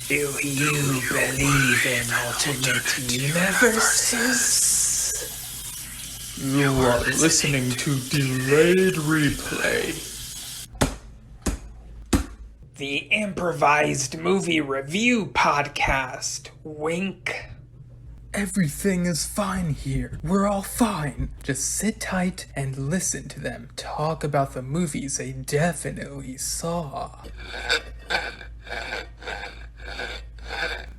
Do you believe in alternate universes? You are listening to Delayed Replay. The improvised movie review podcast. Wink. Everything is fine here. We're all fine. Just sit tight and listen to them talk about the movies they definitely saw.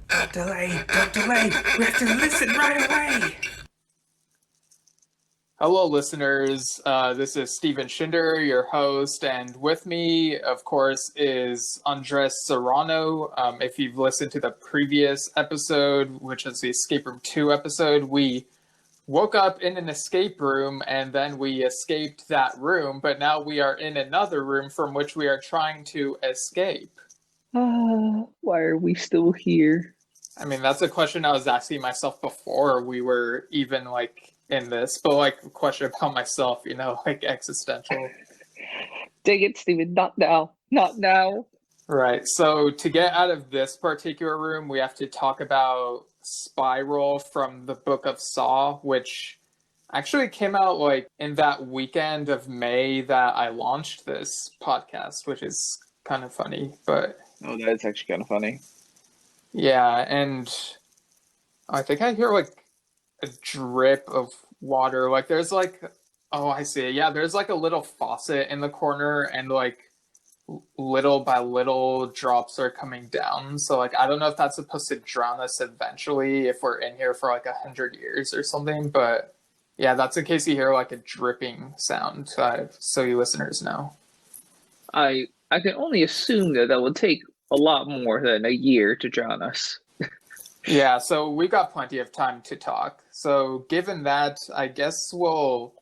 Don't delay. We have to listen right away. Hello, listeners. This is Steven Schinder, your host, and with me, of course, is Andres Serrano. If you've listened to the previous episode, which is the Escape Room 2 episode, we woke up in an escape room and then we escaped that room, but now we are in another room from which we are trying to escape. Why are we still here? I mean, that's a question I was asking myself before we were even, in this, but, a question about myself, existential. Dang it, Steven, not now. Not now. Right, so to get out of this particular room, we have to talk about Spiral from the Book of Saw, which actually came out, in that weekend of May that I launched this podcast, which is kind of funny, but... Oh, that's actually kind of funny. Yeah, and I think I hear, a drip of water. There's, oh, I see. Yeah, there's, a little faucet in the corner, and, little by little drops are coming down. So, I don't know if that's supposed to drown us eventually if we're in here for, 100 years or something. But, yeah, that's in case you hear, a dripping sound, so you listeners know. I can only assume that would take a lot more than a year to drown us. Yeah, so we got plenty of time to talk. So given that, I guess we'll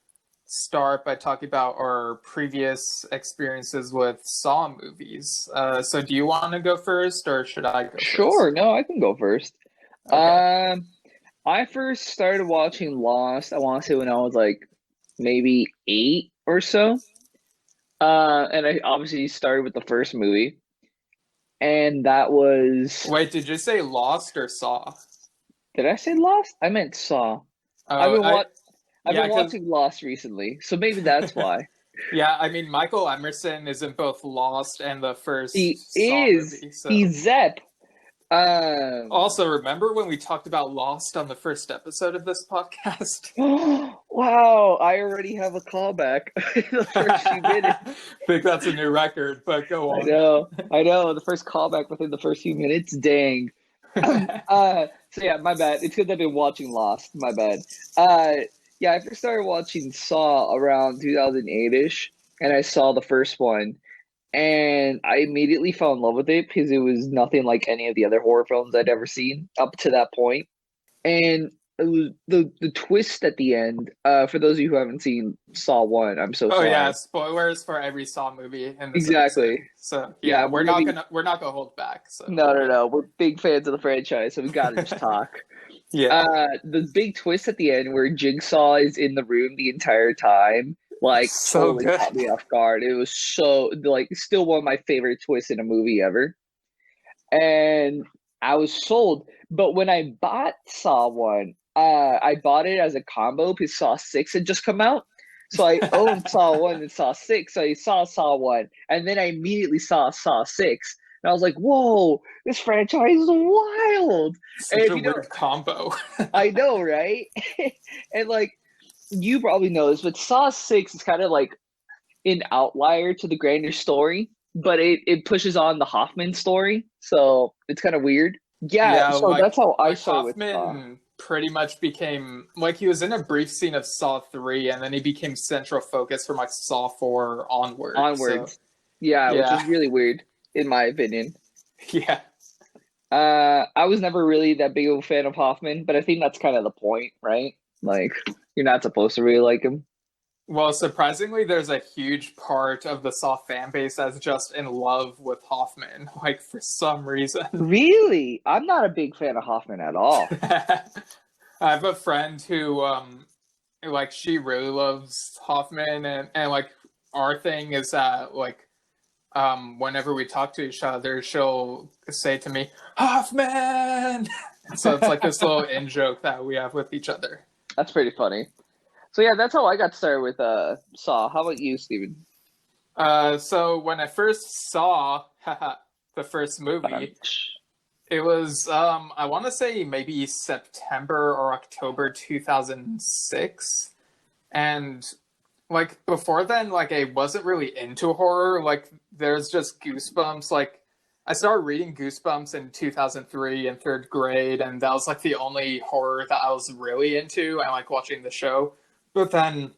start by talking about our previous experiences with Saw movies. So do you want to go first, or should I go first? Sure, no, I can go first. Okay. I first started watching Lost, I want to say when I was maybe 8 or so. And I obviously started with the first movie. And that was... Wait, did you say Lost or Saw? Did I say Lost? I meant Saw. I've been watching Lost recently, so maybe that's why. Yeah, I mean, Michael Emerson is in both Lost and the first He Saw is. movie. So. He's Zep. Also, remember when we talked about Lost on the first episode of this podcast? Wow, I already have a callback. The first few minutes. I think that's a new record, but go on. I know. The first callback within the first few minutes. Dang. So yeah, my bad. It's because I've been watching Lost. My bad. Yeah, I first started watching Saw around 2008-ish, and I saw the first one. And I immediately fell in love with it because it was nothing like any of the other horror films I'd ever seen up to that point. And it was the twist at the end, for those of you who haven't seen Saw 1, I'm so sorry. Oh yeah, spoilers for every Saw movie in this exactly. episode. So yeah, we're not gonna hold back. So No. We're big fans of the franchise, so we gotta just talk. Yeah. The big twist at the end where Jigsaw is in the room the entire time. So totally good. caught me off guard. It was so still one of my favorite twists in a movie ever. And I was sold. But when I bought Saw 1, I bought it as a combo because Saw 6 had just come out. So I owned Saw 1 and Saw 6. So I saw Saw 1. And then I immediately saw Saw 6. And I was like, whoa, this franchise is wild. Such a weird combo. I know, right? And you probably know this, but Saw 6 is kind of an outlier to the grander story, but it pushes on the Hoffman story, so it's kind of weird. Yeah, so that's how I saw it. Hoffman pretty much became, he was in a brief scene of Saw 3, and then he became central focus from Saw 4 onwards. So. Yeah, which is really weird, in my opinion. Yeah. I was never really that big of a fan of Hoffman, but I think that's kind of the point, right? You're not supposed to really like him. Well, surprisingly, there's a huge part of the Saw fan base that's just in love with Hoffman, for some reason. Really? I'm not a big fan of Hoffman at all. I have a friend who, she really loves Hoffman, and our thing is that, whenever we talk to each other, she'll say to me, Hoffman! So it's like this little in-joke that we have with each other. That's pretty funny. So yeah, that's how I got started with Saw. How about you, Steven? So when I first saw the first movie, it was, I want to say maybe September or October 2006. And, like, before then, like, I wasn't really into horror. Like, there's just Goosebumps. Like, I started reading Goosebumps in 2003 in third grade, and that was, like, the only horror that I was really into, and, like, watching the show. But then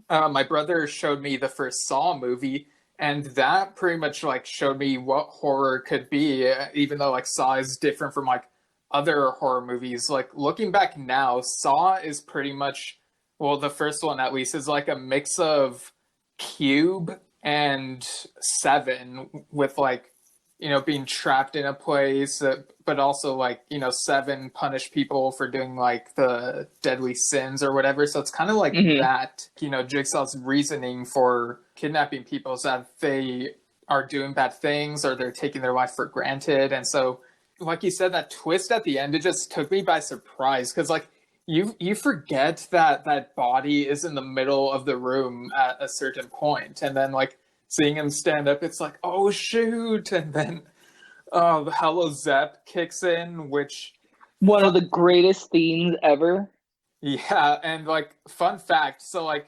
my brother showed me the first Saw movie, and that pretty much like showed me what horror could be, even though like Saw is different from like other horror movies. Like looking back now, Saw is pretty much, well, the first one at least is like a mix of Cube and Seven, with like, you know, being trapped in a place, but also like, you know, Seven punish people for doing like the deadly sins or whatever. So it's kind of like that, you know, Jigsaw's reasoning for kidnapping people is that they are doing bad things or they're taking their life for granted. And so, like you said, that twist at the end, it just took me by surprise, because like you forget that that body is in the middle of the room at a certain point, and then like seeing him stand up, it's like, oh shoot. And then Hello Zep kicks in, which one of the greatest themes ever. Yeah, and like fun fact, so like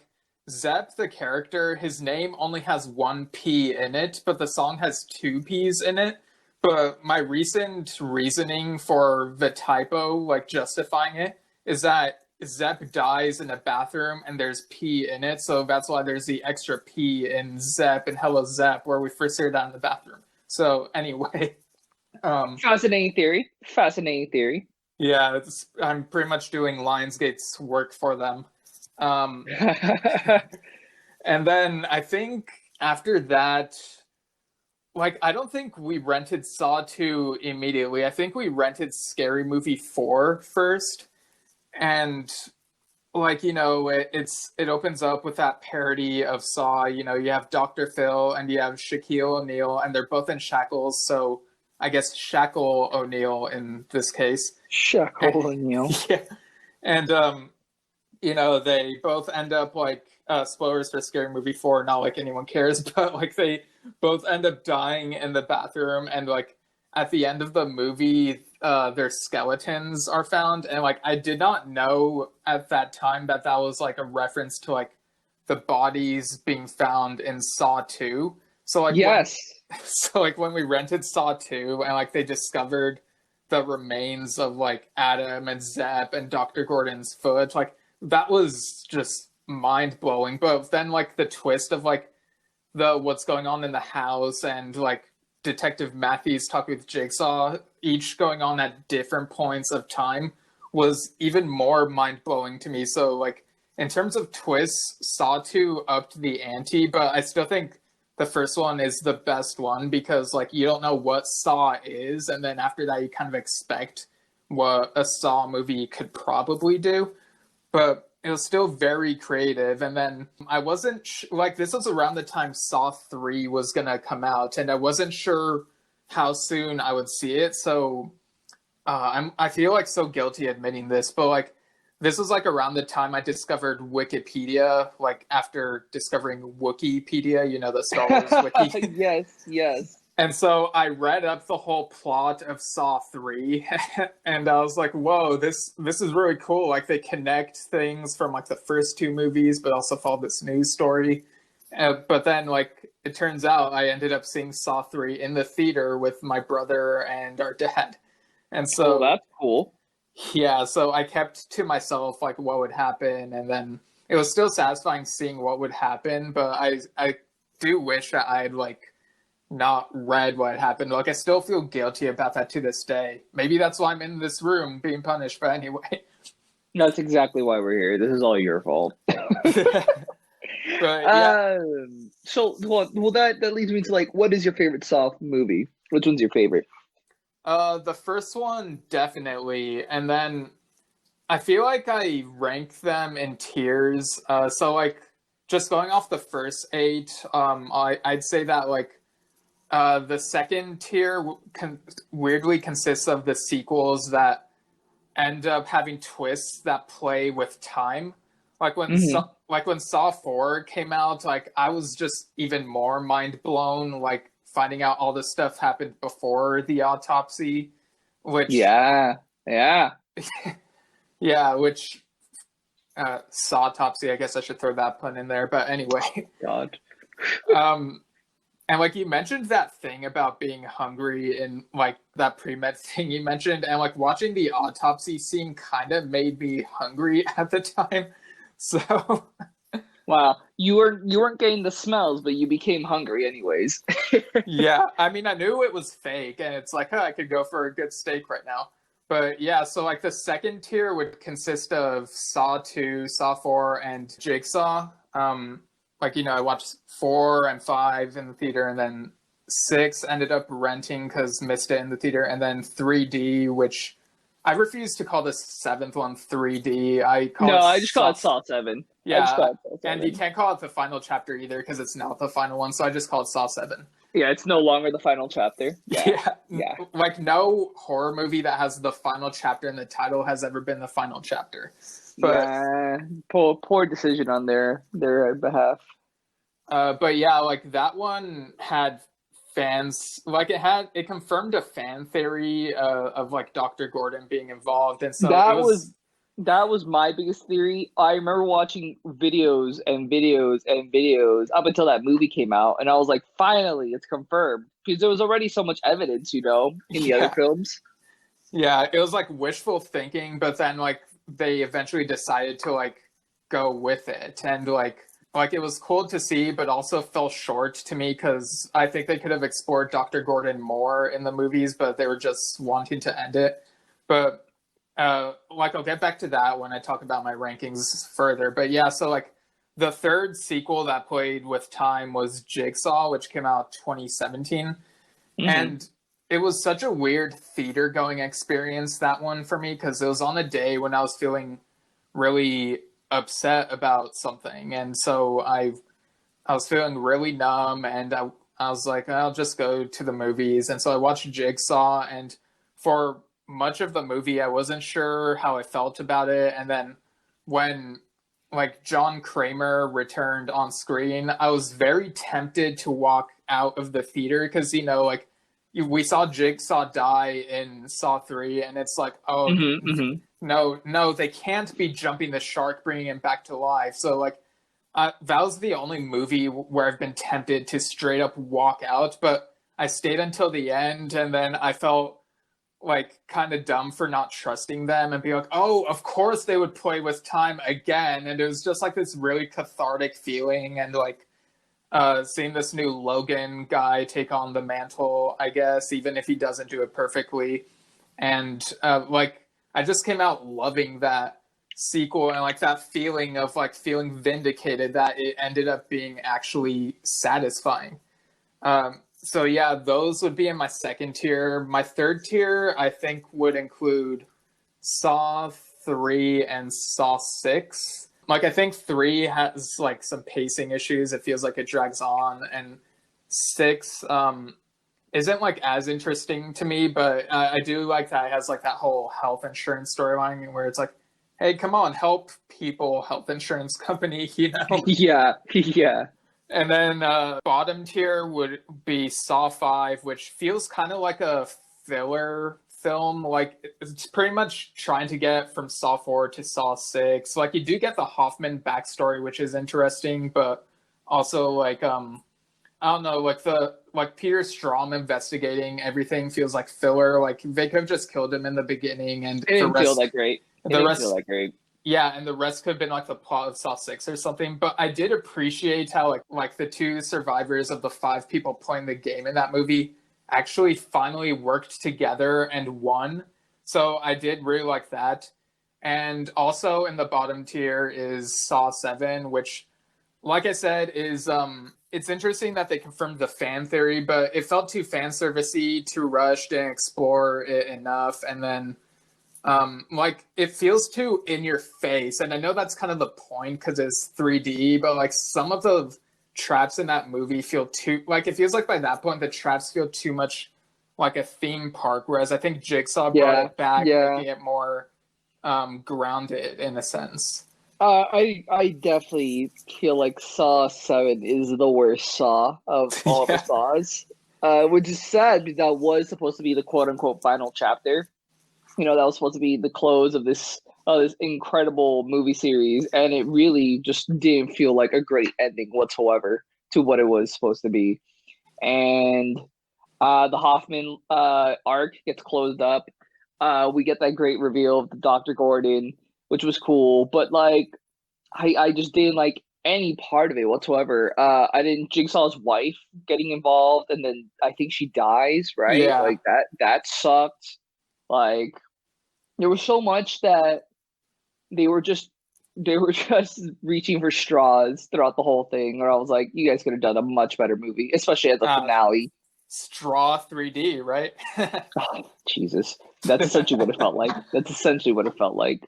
Zep the character, his name only has one P in it, but the song has two P's in it. But my recent reasoning for the typo, like justifying it, is that Zep dies in a bathroom and there's P in it, so that's why there's the extra P in Zep and Hello Zep, where we first hear that in the bathroom. So anyway, fascinating theory. Fascinating theory. Yeah, I'm pretty much doing Lionsgate's work for them. And then I think after that, like, I don't think we rented Saw 2 immediately. I think we rented Scary Movie 4 first. And like, you know, it opens up with that parody of Saw. You know, you have Dr. Phil and you have Shaquille O'Neal, and they're both in shackles, so I guess Shackle O'Neal in this case. Shackle O'Neal. Yeah. And you know, they both end up like spoilers for Scary Movie 4, not like anyone cares, but like they both end up dying in the bathroom, and like at the end of the movie their skeletons are found, and like I did not know at that time that that was like a reference to like the bodies being found in Saw 2. So like yes. So like when we rented Saw 2 and like they discovered the remains of like Adam and Zep and Dr. Gordon's foot, like that was just mind blowing. But then like the twist of like the what's going on in the house, and like Detective Matthews talking with Jigsaw, each going on at different points of time, was even more mind blowing to me. So like in terms of twists, Saw 2 upped the ante, but I still think the first one is the best one, because like you don't know what Saw is, and then after that you kind of expect what a Saw movie could probably do, but it was still very creative. And then I wasn't like, this was around the time Saw 3 was gonna come out, and I wasn't sure how soon I would see it, so I feel like so guilty admitting this, but like this was like around the time I discovered Wikipedia, like after discovering Wikipedia, you know, the Star Wars wiki. Yes. And so I read up the whole plot of Saw 3, and I was like, whoa, this is really cool. Like they connect things from like the first two movies, but also follow this news story. But then like it turns out I ended up seeing Saw 3 in the theater with my brother and our dad. And so that's cool. Yeah, so I kept to myself like what would happen, and then it was still satisfying seeing what would happen, but I do wish that I had like not read what happened. Like I still feel guilty about that to this day. Maybe that's why I'm in this room being punished, but anyway. That's exactly why we're here. This is all your fault. But, yeah. So well that leads me to like, what is your favorite Saw movie? Which one's your favorite? The first one, definitely. And then I feel like I rank them in tiers. So like just going off the first 8, I'd say that like The second tier weirdly consists of the sequels that end up having twists that play with time. Like when like when Saw 4 came out, like I was just even more mind blown, like finding out all this stuff happened before the autopsy, which Yeah. yeah, which Saw autopsy. I guess I should throw that pun in there. But anyway, God. And like you mentioned that thing about being hungry and like that pre-med thing you mentioned, and like watching the autopsy scene kind of made me hungry at the time. So Wow. You weren't getting the smells, but you became hungry anyways. yeah, I mean, I knew it was fake, and it's like, oh, I could go for a good steak right now. But yeah, so like the second tier would consist of Saw 2, Saw 4, and Jigsaw. Like, you know, I watched 4 and 5 in the theater, and then 6 ended up renting because missed it in the theater, and then 3D, which I refuse to call the 7th one 3D. I just call it Saw 7. Yeah, and you can't call it the final chapter either because it's not the final one, so I just call it Saw 7. Yeah, it's no longer the final chapter. Yeah. Like, no horror movie that has the final chapter in the title has ever been the final chapter. But, yeah, poor decision on their behalf. But yeah, like that one had fans, like it confirmed a fan theory of like Dr. Gordon being involved, and so that was my biggest theory. I remember watching videos and videos and videos up until that movie came out, and I was like, finally, it's confirmed. Because there was already so much evidence, in the other films. Yeah, it was like wishful thinking, but then like they eventually decided to like go with it, and like it was cool to see, but also fell short to me because I think they could have explored Dr. Gordon more in the movies, but they were just wanting to end it. But like I'll get back to that when I talk about my rankings further. But yeah, so like the third sequel that played with time was Jigsaw, which came out 2017. And it was such a weird theater going experience, that one for me, because it was on a day when I was feeling really upset about something, and so I was feeling really numb, and I was like, I'll just go to the movies. And so I watched Jigsaw, and for much of the movie I wasn't sure how I felt about it, and then when like John Kramer returned on screen, I was very tempted to walk out of the theater because like we saw Jigsaw die in Saw 3, and it's like, oh, no, they can't be jumping the shark, bringing him back to life. So like that was the only movie where I've been tempted to straight up walk out, but I stayed until the end, and then I felt like kind of dumb for not trusting them and be like, oh, of course they would play with time again. And it was just like this really cathartic feeling, and like seeing this new Logan guy take on the mantle, I guess, even if he doesn't do it perfectly. And like I just came out loving that sequel, and like that feeling of like feeling vindicated that it ended up being actually satisfying. So yeah, those would be in my second tier. My third tier, I think, would include Saw 3 and Saw 6. Like, I think 3 has like some pacing issues. It feels like it drags on, and 6 isn't like as interesting to me, but I do like that it has like that whole health insurance storyline where it's like, hey, come on, help people, health insurance company, Yeah. And then bottom tier would be Saw 5, which feels kind of like a filler film. Like, it's pretty much trying to get from Saw 4 to Saw 6. Like, you do get the Hoffman backstory, which is interesting, but also like I don't know, like Peter Strahm investigating everything feels like filler. Like, they could have just killed him in the beginning, and it didn't feel that great. Yeah, and the rest could have been like the plot of Saw 6 or something. But I did appreciate how like the 2 survivors of the 5 people playing the game in that movie actually finally worked together and won. So I did really like that. And also in the bottom tier is Saw 7, which, like I said, is it's interesting that they confirmed the fan theory, but it felt too fan servicey, too rushed, didn't explore it enough, and then like it feels too in your face. And I know that's kind of the point because it's 3D, but like some of the traps in that movie feel too like it feels like by that point the traps feel too much like a theme park, whereas I think Jigsaw brought it back, making it more grounded in a sense. I definitely feel like Saw 7 is the worst Saw of all the Saws, which is sad because that was supposed to be the quote unquote final chapter. You know, that was supposed to be the close of this incredible movie series, and it really just didn't feel like a great ending whatsoever to what it was supposed to be. And the Hoffman arc gets closed up. We get that great reveal of the Dr. Gordon, which was cool, but like I just didn't like any part of it whatsoever. I didn't Jigsaw's wife getting involved, and then I think she dies, right? Yeah. Like that sucked. Like there was so much that they were just reaching for straws throughout the whole thing, or I was like, you guys could have done a much better movie, especially at the finale. Straw 3D, right? Oh, Jesus. That's essentially what it felt like.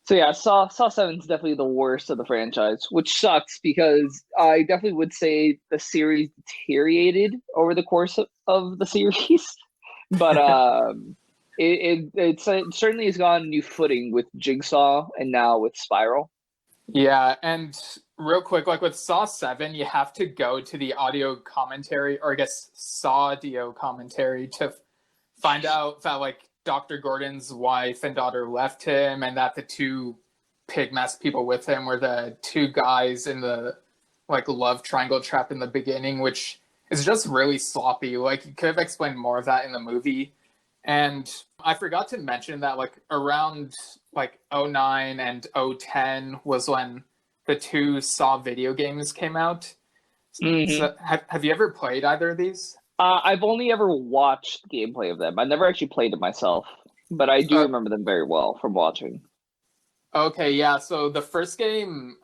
So yeah, Saw 7 is definitely the worst of the franchise, which sucks because I definitely would say the series deteriorated over the course of the series. But it certainly has gotten new footing with Jigsaw and now with Spiral. Yeah, and real quick, like with Saw 7, you have to go to the audio commentary, or I guess Saw-dio commentary, to find out that like Dr. Gordon's wife and daughter left him, and that the two pig mask people with him were the two guys in the like love triangle trap in the beginning, which is just really sloppy. Like you could have explained more of that in the movie. And I forgot to mention that like around like 09 and 010 was when the two Saw video games came out. Mm-hmm. So have you ever played either of these? I've only ever watched gameplay of them. I never actually played it myself, but I do remember them very well from watching. Okay, yeah. So the first game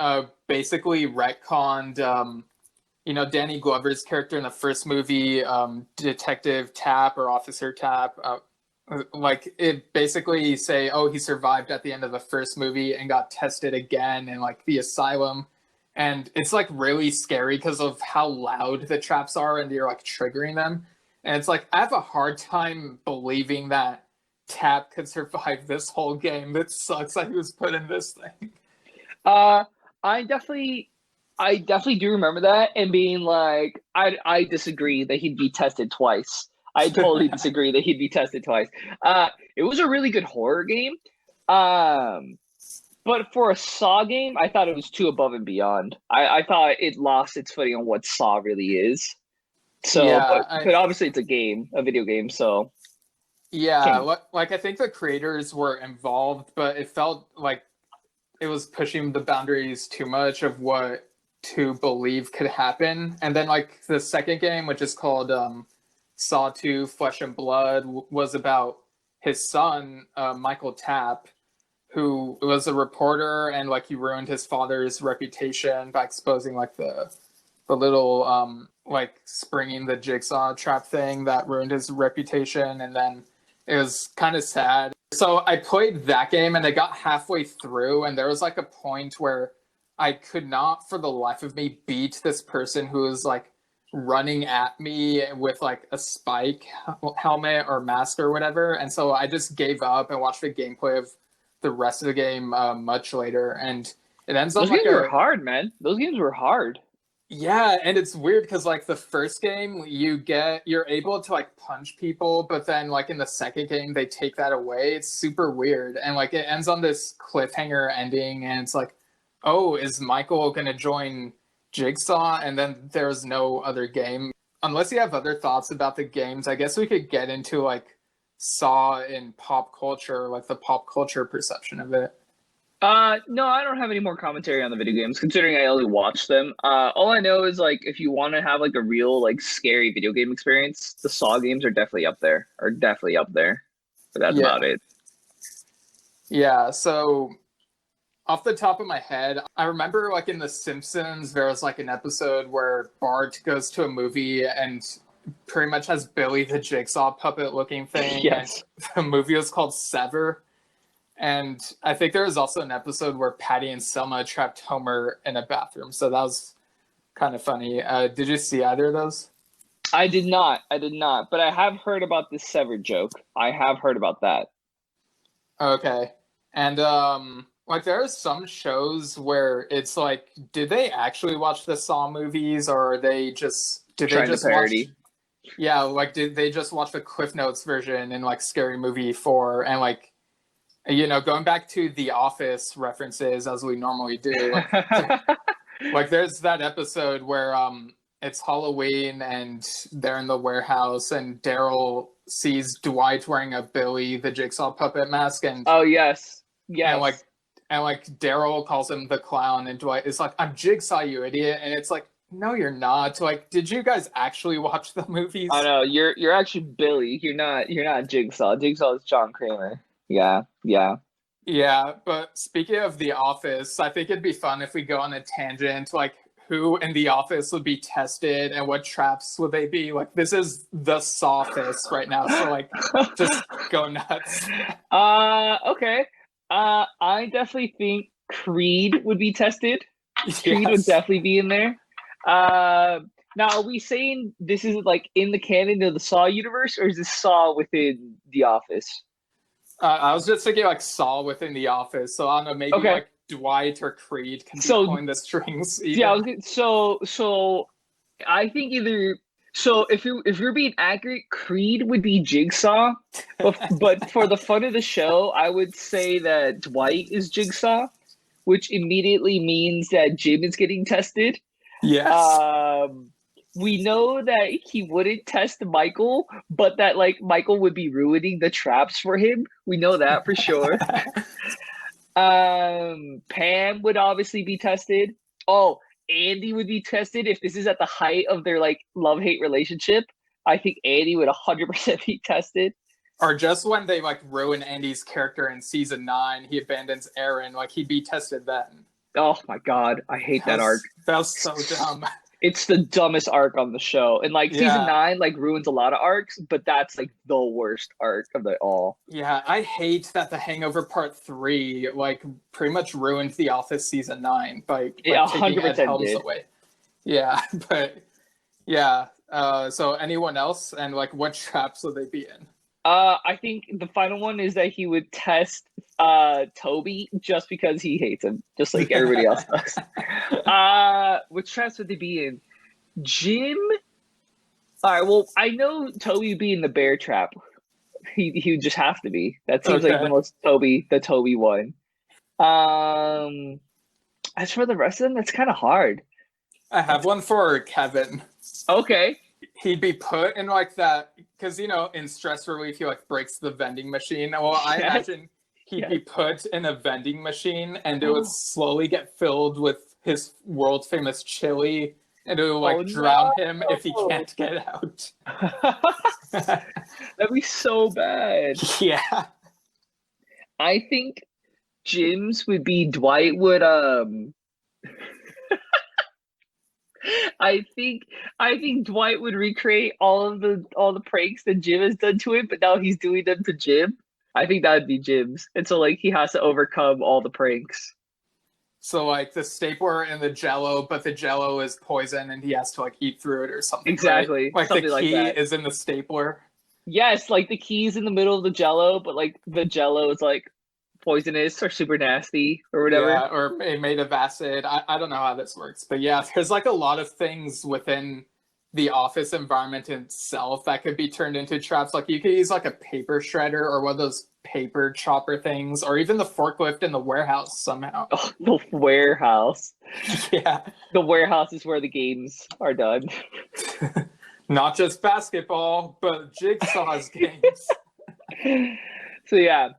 basically retconned, Danny Glover's character in the first movie, Detective Tapp or Officer Tapp. Like it basically say, oh, he survived at the end of the first movie and got tested again in like the asylum. And it's like really scary because of how loud the traps are and you're like triggering them. And it's like, I have a hard time believing that Tapp could survive this whole game. That sucks that he was put in this thing. I definitely do remember that and being like, I disagree that he'd be tested twice. I totally disagree that he'd be tested twice. It was a really good horror game. But for a Saw game, I thought it was too above and beyond. I thought it lost its footing on what Saw really is. So, yeah, but obviously it's a video game, so. Yeah, like I think the creators were involved, but it felt like it was pushing the boundaries too much of what to believe could happen. And then like the second game, which is called Saw 2 Flesh and Blood, was about his son, Michael Tapp, who was a reporter, and like he ruined his father's reputation by exposing like the little like springing the jigsaw trap thing that ruined his reputation. And then it was kind of sad. So I played that game and I got halfway through, and there was like a point where I could not for the life of me beat this person who was like running at me with like a spike helmet or mask or whatever. And so I just gave up and watched the gameplay of the rest of the game much later. And it ends up those games were hard, man. Those games were hard. Yeah, and it's weird because like the first game you're able to like punch people, but then like in the second game they take that away. It's super weird. And like it ends on this cliffhanger ending, and it's like, oh, is Michael gonna join Jigsaw? And then there's no other game. Unless you have other thoughts about the games, I guess we could get into like Saw in pop culture, like the pop culture perception of it. No, I don't have any more commentary on the video games, considering I only watched them. All I know is like if you want to have like a real like scary video game experience, the Saw games are definitely up there. But that's about it. Yeah, so off the top of my head, I remember like in The Simpsons, there was like an episode where Bart goes to a movie and pretty much has Billy the Jigsaw puppet looking thing. Yes. And the movie was called Sever. And I think there was also an episode where Patty and Selma trapped Homer in a bathroom. So that was kind of funny. Did you see either of those? I did not. But I have heard about this severed joke. I have heard about that. Okay. And like there are some shows where it's like, did they actually watch the Saw movies, or are they just did they just parody. watch? Yeah, like did they just watch the Cliff Notes version in like Scary Movie 4 and like going back to The Office references as we normally do. Like there's that episode where it's Halloween and they're in the warehouse and Daryl sees Dwight wearing a Billy the Jigsaw puppet mask and oh yes. and like Daryl calls him the clown and Dwight is like, I'm Jigsaw, you idiot. And it's like, no, you're not. Like, did you guys actually watch the movies? I know, you're actually Billy. You're not Jigsaw. Jigsaw is John Kramer. Yeah. Yeah, but speaking of The Office, I think it'd be fun if we go on a tangent, like who in The Office would be tested and what traps would they be? Like, this is the Sawfist right now, so like, just go nuts. Okay. I definitely think Creed would be tested. Creed would definitely be in there. Now, are we saying this is like in the canon of the Saw universe, or is this Saw within The Office? I was just thinking like Saw within The Office, so I don't know, maybe like Dwight or Creed can be pulling the strings. Either. Yeah, so I think either. So if you're being accurate, Creed would be Jigsaw, but for the fun of the show, I would say that Dwight is Jigsaw, which immediately means that Jim is getting tested. Yes. We know that he wouldn't test Michael, but that like Michael would be ruining the traps for him. We know that for sure. Pam would obviously be tested. Oh, Andy would be tested if this is at the height of their like love-hate relationship. I think Andy would 100% be tested. Or just when they like ruin Andy's character in season 9, he abandons Aaron, like he'd be tested then. Oh my god, I hate that arc. That was so dumb. It's the dumbest arc on the show. And like season 9 like ruins a lot of arcs, but that's like the worst arc of it all. Yeah, I hate that The Hangover Part 3 like pretty much ruined The Office season 9 by taking 100% Ed Helms away. Yeah, but yeah. So anyone else, and like what traps would they be in? I think the final one is that he would test Toby just because he hates him, just like everybody else does. Which traps would they be in? Jim? Alright, well, I know Toby would be in the bear trap. He would just have to be. That seems like the most the Toby one. As for the rest of them, that's kind of hard. I have one for Kevin. Okay. He'd be put in like that, because in stress relief he like breaks the vending machine. Well, I imagine he'd be put in a vending machine and it would slowly get filled with his world famous chili, and it would like drown him if he can't get out. That'd be so bad. Yeah. I think Jim's would be Dwight would I think Dwight would recreate all the pranks that Jim has done to him, but now he's doing them to Jim. I think that would be Jim's. And so like he has to overcome all the pranks. So like the stapler and the Jello, but the Jello is poison and he has to like eat through it or something. Exactly. Right? Like something the like key that. is in the stapler. Yes, like the key's in the middle of the Jello, but like the Jello is like poisonous or super nasty or whatever. Yeah, or made of acid. I don't know how this works, but yeah, there's like a lot of things within the office environment itself that could be turned into traps. Like you could use like a paper shredder or one of those paper chopper things, or even the forklift in the warehouse somehow. Oh, the warehouse. Yeah. The warehouse is where the games are done. Not just basketball, but Jigsaw's games. So yeah.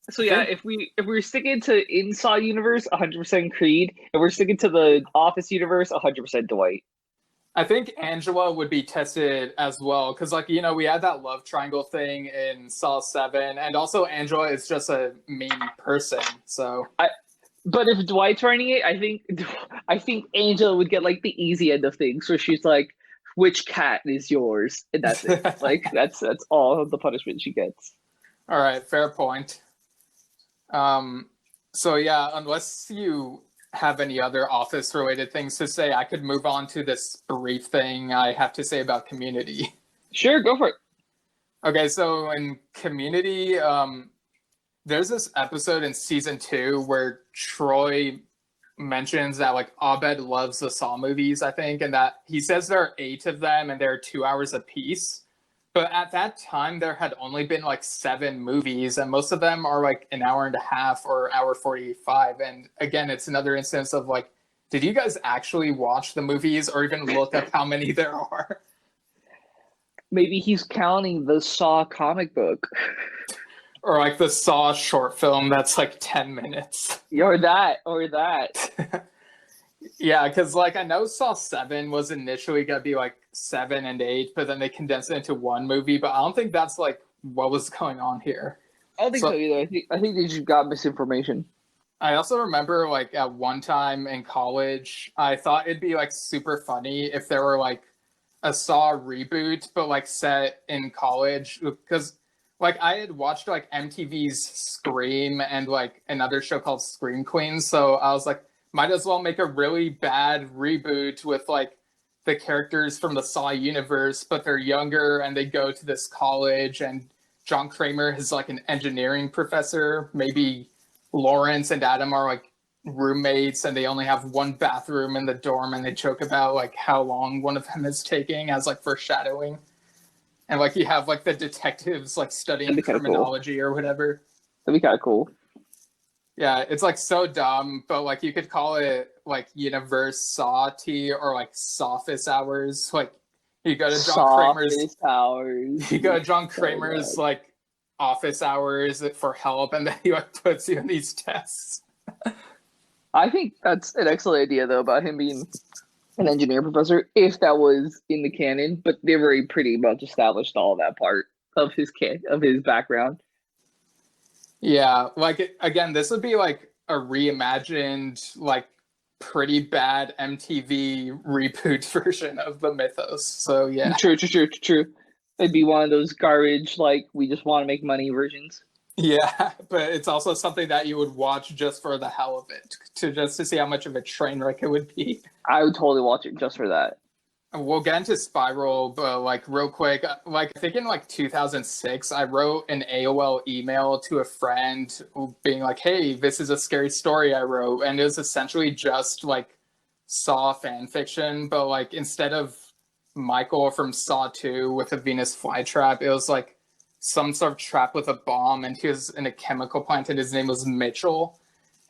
If we're sticking to Saw universe, 100% Creed. If we're sticking to the Office universe, 100% Dwight. I think Angela would be tested as well, because like we had that love triangle thing in Saw 7, and also Angela is just a mean person. So but if Dwight's running it, I think Angela would get like the easy end of things, where she's like, "Which cat is yours?" And that's it. Like that's all of the punishment she gets. All right, fair point. So yeah, unless you have any other office-related things to say, I could move on to this brief thing I have to say about Community. Sure, go for it. Okay, so in Community, there's this episode in season 2 where Troy mentions that like Abed loves the Saw movies, I think, and that he says there are 8 of them and they're 2 hours apiece. But at that time, there had only been like 7 movies, and most of them are like an hour and a half or hour 45. And again, it's another instance of like, did you guys actually watch the movies or even look up how many there are? Maybe he's counting the Saw comic book. Or like the Saw short film that's like 10 minutes. Or that. Yeah, because like I know Saw 7 was initially gonna be like 7 and 8, but then they condensed it into one movie. But I don't think that's like what was going on here. I don't think so either. I think they just got misinformation. I also remember like at one time in college, I thought it'd be like super funny if there were like a Saw reboot, but like set in college, because like I had watched like MTV's Scream and like another show called Scream Queens, so I was like, might as well make a really bad reboot with like the characters from the Saw universe, but they're younger and they go to this college, and John Kramer is like an engineering professor. Maybe Lawrence and Adam are like roommates and they only have one bathroom in the dorm, and they joke about like how long one of them is taking as like foreshadowing. And like you have like the detectives like studying criminology or whatever. That'd be kind of cool. Yeah, it's like so dumb, but like you could call it like Universe Saw Tea or like Soffice Hours. Like you go to John Kramer's hours. You go to John Kramer's like office hours for help, and then he like puts you in these tests. I think that's an excellent idea though, about him being an engineer professor, if that was in the canon, but they've already pretty much established all that part of his background. Yeah, like again, this would be like a reimagined, like pretty bad MTV reboot version of the mythos. So yeah. True. It'd be one of those garbage, like, we just want to make money versions. Yeah, but it's also something that you would watch just for the hell of it, to see how much of a train wreck it would be. I would totally watch it just for that. We'll get into Spiral, but like real quick, like I think in like 2006, I wrote an AOL email to a friend being like, hey, this is a scary story I wrote. And it was essentially just like Saw fan fiction, but like instead of Michael from Saw 2 with a Venus flytrap, it was like some sort of trap with a bomb, and he was in a chemical plant and his name was Mitchell.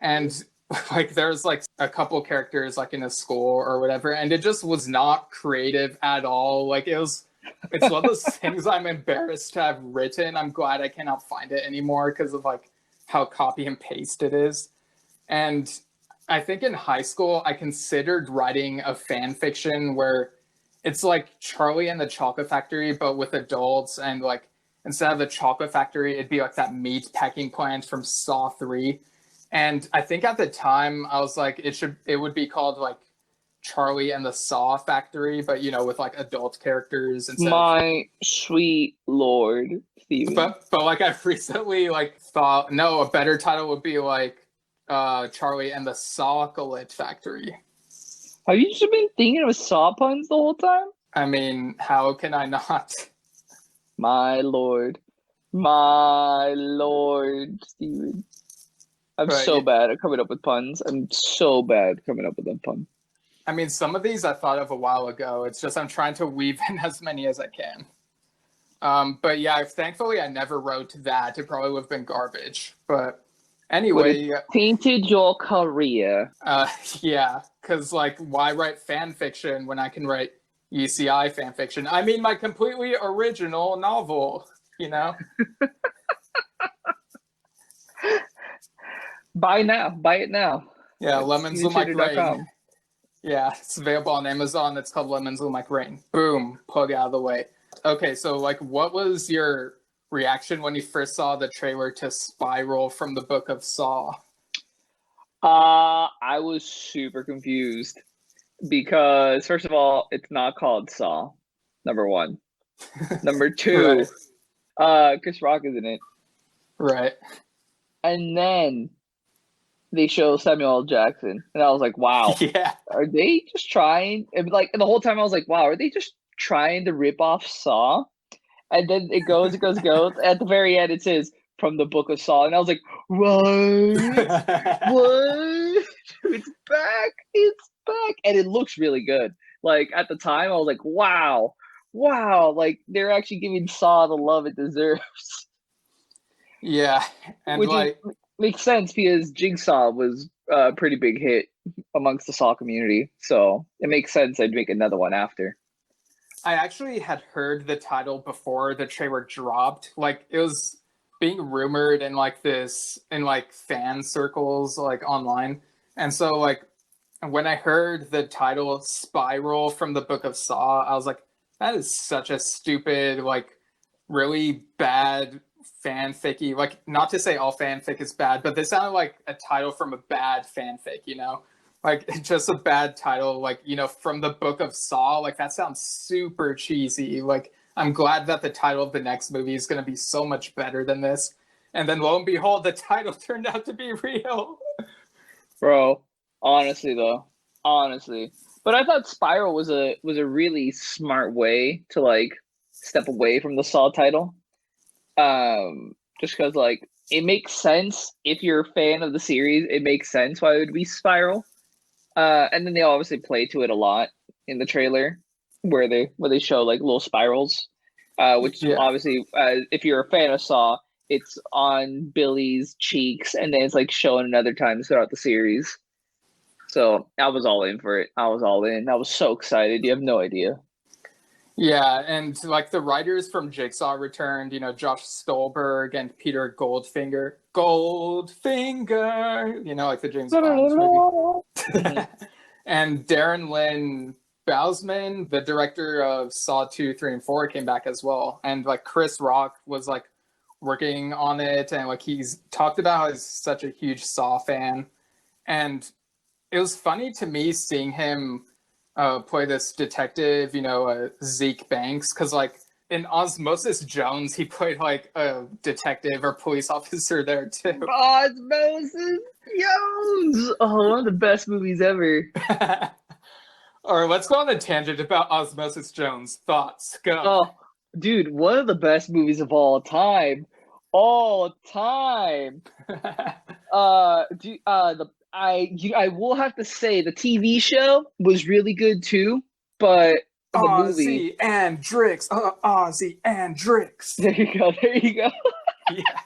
And like there's like a couple characters like in a school or whatever, and it just was not creative at all. Like it's one of those things I'm embarrassed to have written. I'm glad I cannot find it anymore because of like how copy and paste it is. And I think in high school I considered writing a fan fiction where it's like Charlie and the Chocolate Factory but with adults, and like instead of the chocolate factory it'd be like that meat packing plant from Saw 3. And I think at the time I was like, it would be called like Charlie and the Saw Factory, but you know, with like adult characters instead. My sweet lord, Steven. But like I've recently like thought, no, a better title would be like Charlie and the Sawcolate Factory. Have you just been thinking of Saw puns the whole time? I mean, how can I not? My lord, Steven. I'm Right. so bad at coming up with puns. I'm so bad at coming up with a pun. I mean, some of these I thought of a while ago. It's just I'm trying to weave in as many as I can. But yeah, thankfully I never wrote that. It probably would have been garbage. But anyway, tainted your career. yeah, because like, why write fan fiction when I can write UCI fan fiction? I mean, my completely original novel. You know. Buy it now. Yeah, Lemons Will Like Rain. Yeah, it's available on Amazon. It's called Lemons Will Like Rain. Boom, plug out of the way. Okay, so like, what was your reaction when you first saw the trailer to Spiral from the Book of Saw? I was super confused because, first of all, it's not called Saw. Number one. Number two, Chris Rock is in it. Right. And then they show Samuel L. Jackson, and I was like, wow, Yeah. are they just trying? And and the whole time I was like, wow, are they just trying to rip off Saw? And then it goes. At the very end, it says from the Book of Saw, and I was like, what? What? It's back, and it looks really good. Like at the time, I was like, wow, like they're actually giving Saw the love it deserves. Yeah, and Which like makes sense because Jigsaw was a pretty big hit amongst the Saw community, so it makes sense I'd make another one after. I actually had heard the title before the trailer dropped. Like it was being rumored in like this in like fan circles like online. And so like when I heard the title Spiral from the Book of Saw, I was like, that is such a stupid, like really bad fanficky. Like not to say all fanfic is bad, but this sounded like a title from a bad fanfic, you know? Like just a bad title, like, you know, from the Book of Saw. Like that sounds super cheesy. Like I'm glad that the title of the next movie is going to be so much better than this. And then lo and behold, the title turned out to be real. Bro, honestly though, but I thought Spiral was a really smart way to like step away from the Saw title. Just because like it makes sense if you're a fan of the series. It makes sense why it would be Spiral. And then they obviously play to it a lot in the trailer, where they show like little spirals, which obviously, if you're a fan of Saw, it's on Billy's cheeks, and then it's like shown in other times throughout the series. So I was all in for it. I was all in. I was so excited. You have no idea. Yeah, and like the writers from Jigsaw returned, you know, Josh Stolberg and Peter Goldfinger, you know, like the James Bond movie. And Darren Lynn Bousman, the director of Saw 2, 3, and 4, came back as well. And like Chris Rock was like working on it, and like he's talked about how he's such a huge Saw fan. And it was funny to me seeing him play this detective, you know, Zeke Banks, because like in Osmosis Jones, he played like a detective or police officer there too. Osmosis Jones! Oh, one of the best movies ever. All right, let's go on a tangent about Osmosis Jones. Thoughts? Go. Oh, dude, one of the best movies of all time. All time. I will have to say the TV show was really good too, but the movie. Ozzy and Drix. Ozzy and Drix. There you go. Yeah.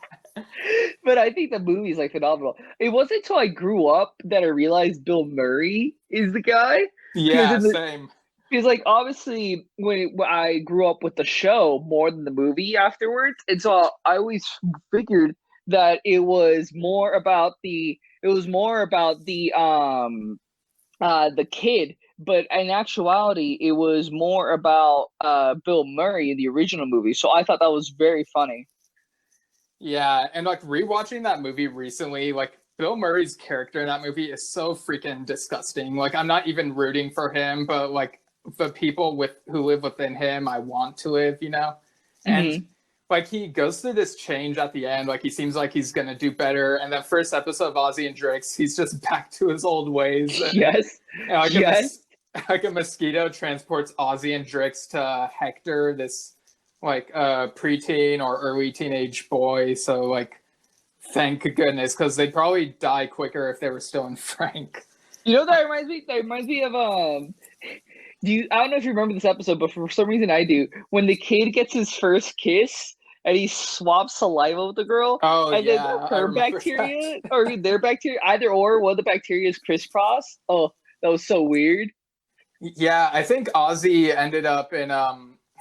But I think the movie is like phenomenal. It wasn't until I grew up that I realized Bill Murray is the guy. Yeah, same. Because like obviously when I grew up with the show more than the movie afterwards, and so I always figured that it was more about the kid, but in actuality it was more about Bill Murray in the original movie. So I thought that was very funny. Yeah, and like rewatching that movie recently, like Bill Murray's character in that movie is so freaking disgusting. Like I'm not even rooting for him, but like the people who live within him, I want to live, you know? And like he goes through this change at the end, like he seems like he's gonna do better. And that first episode of Ozzy and Drix, he's just back to his old ways. Yes. And like a mosquito transports Ozzy and Drix to Hector, this like preteen or early teenage boy. So like thank goodness, because they'd probably die quicker if they were still in Frank. You know, that reminds me of I don't know if you remember this episode, but for some reason I do. When the kid gets his first kiss and he swaps saliva with the girl, and then her bacteria or their bacteria, either or, one of the bacteria is crisscross. Oh, that was so weird. Yeah, I think Ozzy ended up in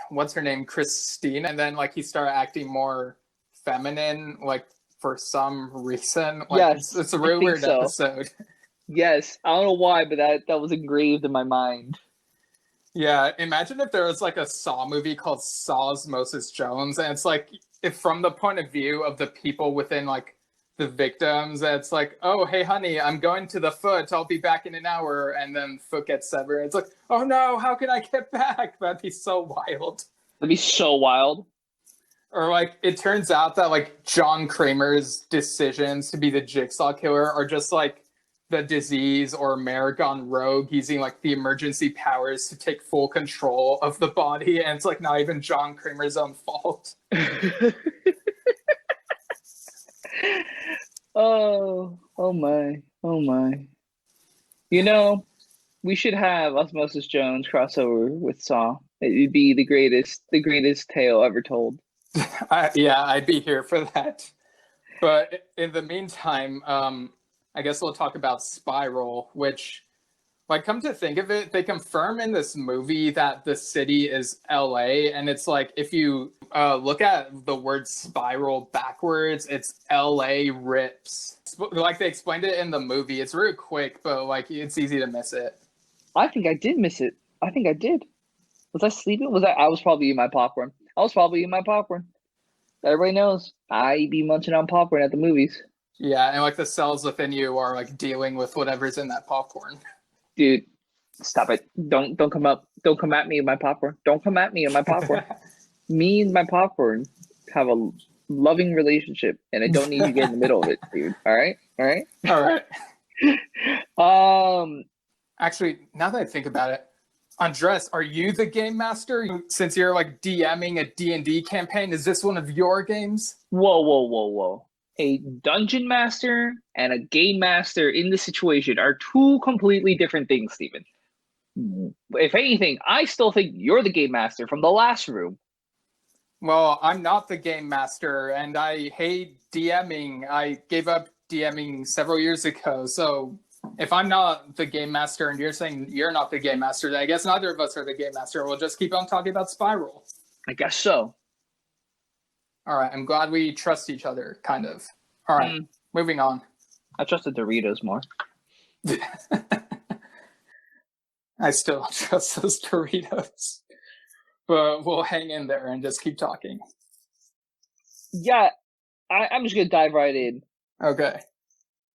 what's her name, Christine, and then like he started acting more feminine, like for some reason. Like, yes, it's a really weird episode. Yes, I don't know why, but that was engraved in my mind. Yeah, imagine if there was like a Saw movie called SAW-spense Jones, and it's like if from the point of view of the people within like the victims, it's like, oh hey honey, I'm going to the foot, I'll be back in an hour, and then foot gets severed. It's like, oh no, how can I get back? That'd be so wild. That'd be so wild. Or like it turns out that like John Kramer's decisions to be the Jigsaw killer are just like the disease or Mayor gone rogue using like the emergency powers to take full control of the body, and it's like not even John Kramer's own fault. Oh my, oh my. You know, we should have Osmosis Jones crossover with Saw. It would be the greatest tale ever told. Yeah, I'd be here for that. But in the meantime, I guess we'll talk about Spiral, which, like, come to think of it, they confirm in this movie that the city is LA, and it's like if you look at the word spiral backwards, it's LA rips. Like they explained it in the movie. It's really quick, but like it's easy to miss it. I think I did miss it. I think I did. Was I sleeping? I was probably eating my popcorn. Everybody knows I be munching on popcorn at the movies. Yeah, and like the cells within you are like dealing with whatever's in that popcorn. Dude, stop it. Don't come up. Don't come at me with my popcorn. Don't come at me with my popcorn. Me and my popcorn have a loving relationship, and I don't need to get in the middle of it, dude. All right? All right. Actually, now that I think about it, Andres, are you the game master? Since you're like DMing a D&D campaign, is this one of your games? Whoa. A dungeon master and a game master in this situation are two completely different things, Steven. If anything, I still think you're the game master from the last room. Well, I'm not the game master, and I hate DMing. I gave up DMing several years ago, so if I'm not the game master and you're saying you're not the game master, then I guess neither of us are the game master. We'll just keep on talking about Spiral. I guess so. All right, I'm glad we trust each other, kind of. All right, moving on. I trusted Doritos more. I still don't trust those Doritos. But we'll hang in there and just keep talking. Yeah, I'm just going to dive right in. Okay.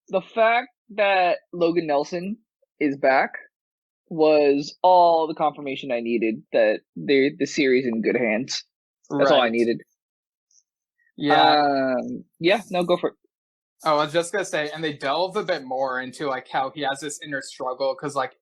The fact that Logan Nelson is back was all the confirmation I needed that the series in good hands. That's all I needed. Yeah. No, go for it. Oh, I was just gonna say, and they delve a bit more into like how he has this inner struggle because like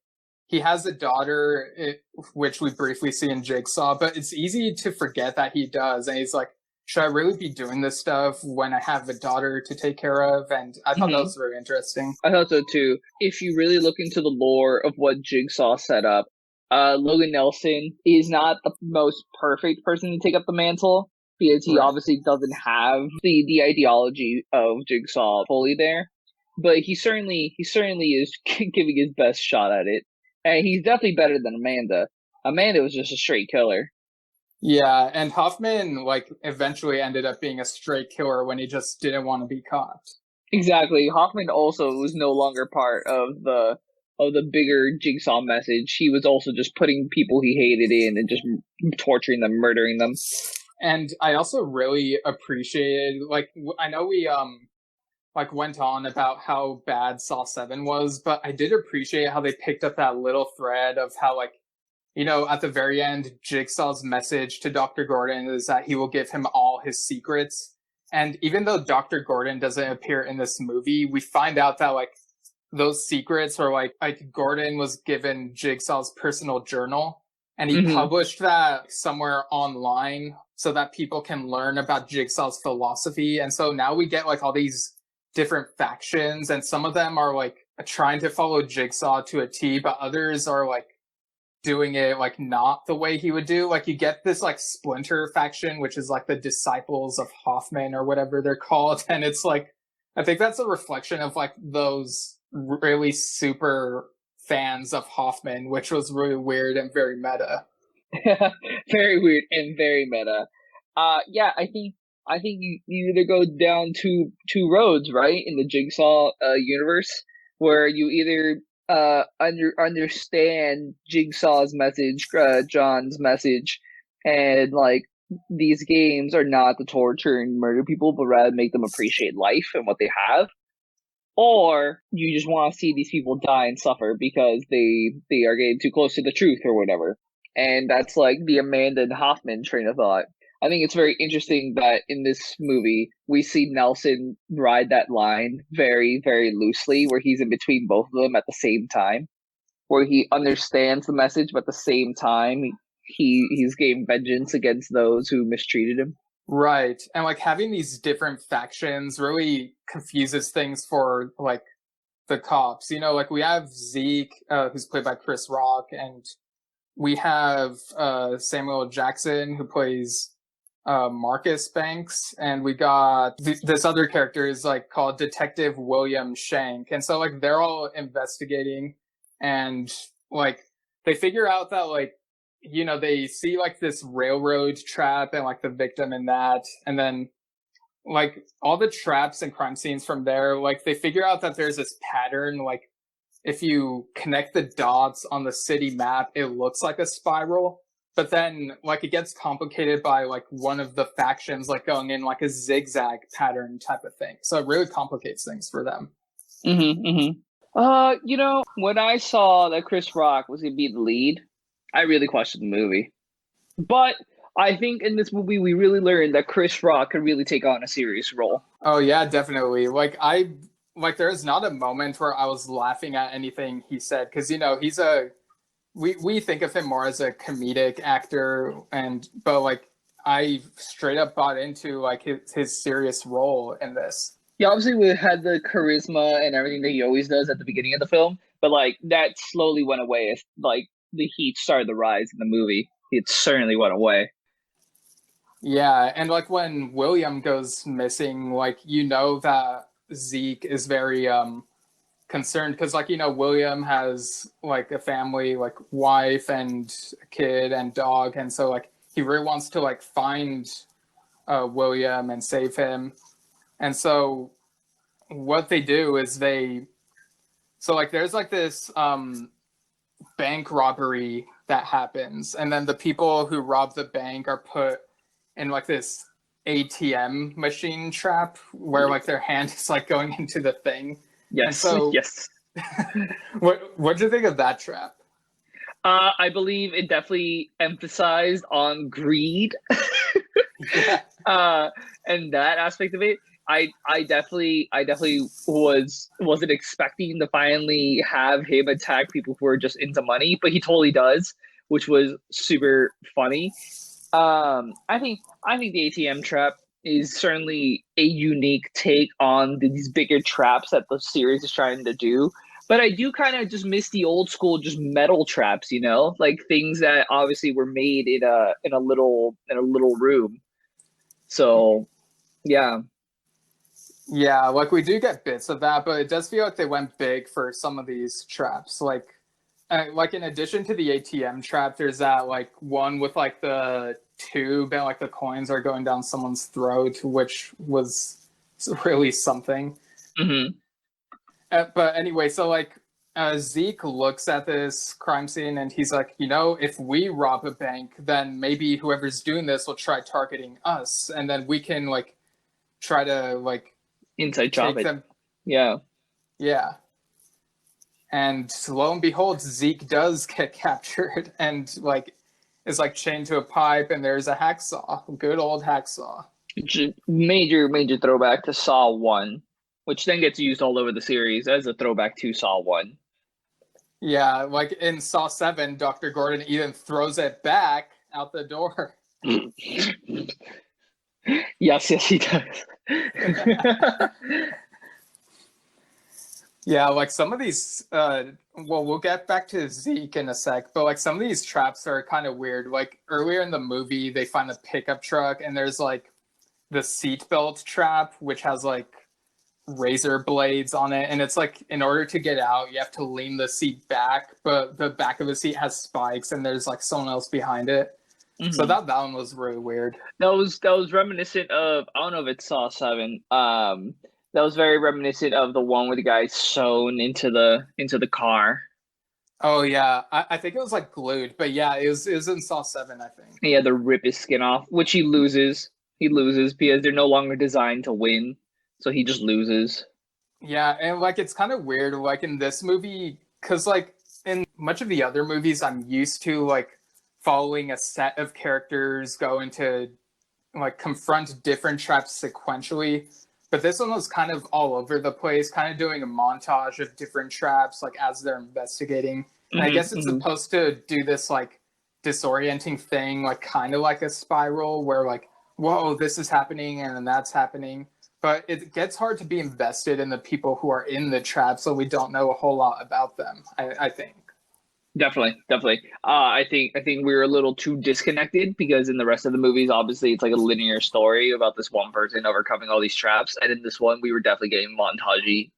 he has a daughter, which we briefly see in Jigsaw, but it's easy to forget that he does, and he's like, should I really be doing this stuff when I have a daughter to take care of? And I thought that was very interesting. I thought so too. If you really look into the lore of what Jigsaw set up, Logan Nelson is not the most perfect person to take up the mantle because he obviously doesn't have the ideology of Jigsaw fully there. But he certainly is giving his best shot at it. And he's definitely better than Amanda. Amanda was just a straight killer. Yeah, and Hoffman like eventually ended up being a straight killer when he just didn't want to be caught. Exactly. Hoffman also was no longer part of the bigger Jigsaw message. He was also just putting people he hated in and just torturing them, murdering them. And I also really appreciated, like, I know we like went on about how bad Saw 7 was, but I did appreciate how they picked up that little thread of how, like, you know, at the very end, Jigsaw's message to Dr. Gordon is that he will give him all his secrets. And even though Dr. Gordon doesn't appear in this movie, we find out that, like, those secrets are, like Gordon was given Jigsaw's personal journal, and he published that somewhere online so that people can learn about Jigsaw's philosophy. And so now we get, like, all these different factions, and some of them are, like, trying to follow Jigsaw to a T, but others are, like, doing it like not the way he would do. Like you get this like splinter faction, which is like the disciples of Hoffman or whatever they're called, and it's like I think that's a reflection of like those really super fans of Hoffman, which was really weird and very meta. Very weird and very meta. Yeah, I think you either go down two roads, right, in the Jigsaw universe, where you either understand Jigsaw's message, John's message, and like these games are not to torture and murder people, but rather make them appreciate life and what they have. Or you just want to see these people die and suffer because they are getting too close to the truth or whatever. And that's like the Amanda and Hoffman train of thought. I think it's very interesting that in this movie we see Nelson ride that line very, very loosely, where he's in between both of them at the same time, where he understands the message, but at the same time he's getting vengeance against those who mistreated him. Right. And like having these different factions really confuses things for like the cops. You know, like we have Zeke, who's played by Chris Rock, and we have Samuel Jackson, who plays Marcus Banks, and we got this other character is like called Detective William Shank. And so like they're all investigating, and like they figure out that like, you know, they see like this railroad trap and like the victim in that, and then like all the traps and crime scenes from there, like they figure out that there's this pattern, like if you connect the dots on the city map, it looks like a spiral. But then like it gets complicated by like one of the factions like going in like a zigzag pattern type of thing. So it really complicates things for them. You know, when I saw that Chris Rock was gonna be the lead, I really questioned the movie. But I think in this movie we really learned that Chris Rock can really take on a serious role. Oh yeah, definitely. Like there's not a moment where I was laughing at anything he said, because you know we think of him more as a comedic actor, but like I straight up bought into like his serious role in this. Yeah, obviously we had the charisma and everything that he always does at the beginning of the film, but like that slowly went away as like the heat started to rise in the movie. It certainly went away. Yeah, and like when William goes missing, like you know that Zeke is very concerned, because like you know William has like a family, like wife and a kid and dog, and so like he really wants to like find William and save him. And so what they do is there's like this bank robbery that happens, and then the people who rob the bank are put in like this ATM machine trap where like their hand is like going into the thing. Yes. And so, yes. What'd you think of that trap? I believe it definitely emphasized on greed. Yeah. And that aspect of it. I definitely wasn't expecting to finally have him attack people who are just into money, but he totally does, which was super funny. I think the ATM trap is certainly a unique take on these bigger traps that the series is trying to do. But I do kind of just miss the old school, just metal traps, you know, like things that obviously were made in a little room. So, yeah. Yeah, like we do get bits of that, but it does feel like they went big for some of these traps. Like in addition to the ATM trap, there's that like one with like the tube and like the coins are going down someone's throat, which was really something. Mm-hmm. But anyway, so like Zeke looks at this crime scene and he's like, you know, if we rob a bank, then maybe whoever's doing this will try targeting us, and then we can like try to like inside job them. Yeah. And lo and behold, Zeke does get captured and like is like chained to a pipe, and there's a hacksaw, good old hacksaw. Major throwback to Saw 1, which then gets used all over the series as a throwback to Saw 1. Yeah, like in Saw 7, Dr. Gordon even throws it back out the door. Yes, he does. Yeah, like some of these, we'll get back to Zeke in a sec, but like some of these traps are kind of weird. Like earlier in the movie, they find a pickup truck and there's like the seatbelt trap, which has like razor blades on it. And it's like, in order to get out, you have to lean the seat back, but the back of the seat has spikes and there's like someone else behind it. Mm-hmm. So that one was really weird. That was reminiscent of, I don't know if it's Saw 7. That was very reminiscent of the one where the guy's sewn into the car. Oh yeah, I think it was like glued, but yeah, it was in Saw 7, I think. He had to rip his skin off, which he loses. He loses because they're no longer designed to win, so he just loses. Yeah, and like it's kind of weird, like in this movie, because like in much of the other movies, I'm used to like following a set of characters go into like confront different traps sequentially. But this one was kind of all over the place, kind of doing a montage of different traps, like as they're investigating. And I guess it's supposed to do this like disorienting thing, like kind of like a spiral where like, whoa, this is happening and then that's happening. But it gets hard to be invested in the people who are in the trap, so we don't know a whole lot about them, I think. Definitely. I think we were a little too disconnected because in the rest of the movies, obviously, it's like a linear story about this one person overcoming all these traps, and in this one, we were definitely getting montagey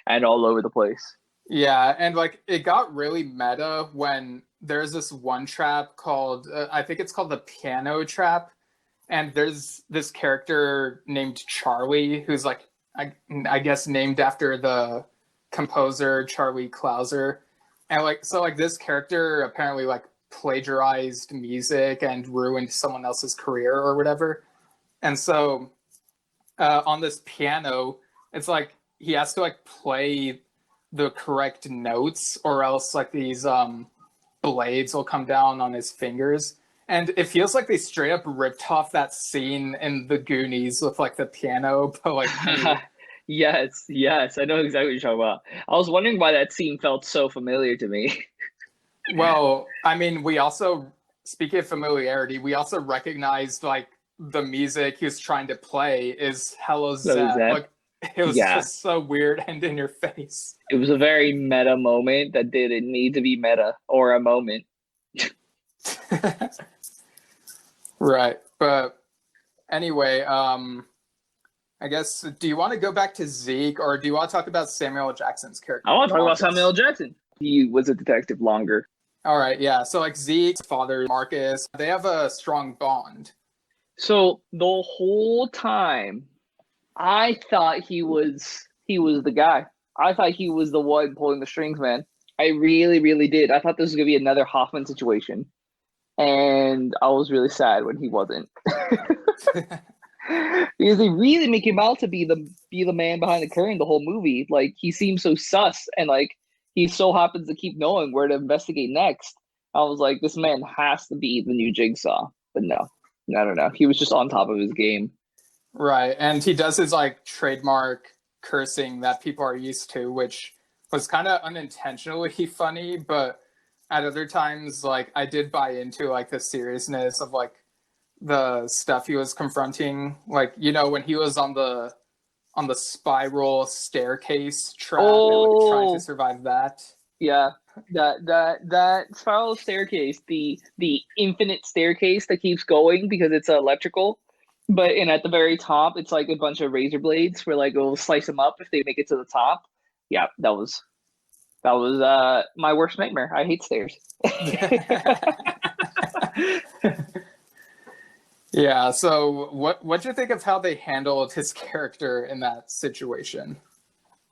and all over the place. Yeah, and like it got really meta when there's this one trap called I think it's called the piano trap, and there's this character named Charlie who's like I guess named after the composer Charlie Clouser. And like so like this character apparently like plagiarized music and ruined someone else's career or whatever. And so on this piano, it's like he has to like play the correct notes or else like these blades will come down on his fingers. And it feels like they straight up ripped off that scene in The Goonies with like the piano, but like Yes, I know exactly what you're talking about. I was wondering why that scene felt so familiar to me. Well, I mean, we also, speaking of familiarity, we also recognized like the music he was trying to play is Hello Zep. Like it was just so weird and in your face. It was a very meta moment that didn't need to be meta or a moment. Right. But anyway, I guess, do you want to go back to Zeke or do you want to talk about Samuel L. Jackson's character? I want to talk about Samuel L. Jackson. He was a detective longer. All right, yeah. So like Zeke's father, Marcus, they have a strong bond. So the whole time, I thought he was the guy. I thought he was the one pulling the strings, man. I really, really did. I thought this was gonna be another Hoffman situation, and I was really sad when he wasn't. Because they really make him out to be the man behind the curtain the whole movie. Like he seems so sus, and like he so happens to keep knowing where to investigate next. I was like, this man has to be the new Jigsaw, but no, he was just on top of his game. Right, and he does his like trademark cursing that people are used to, which was kind of unintentionally funny, but at other times, like I did buy into like the seriousness of like the stuff he was confronting, like when he was on the spiral staircase trap and like trying to survive that. Yeah, that spiral staircase, the infinite staircase that keeps going because it's electrical, and at the very top it's like a bunch of razor blades where like it'll slice them up if they make it to the top. Yeah, that was my worst nightmare. I hate stairs. Yeah, so what'd you think of how they handled his character in that situation?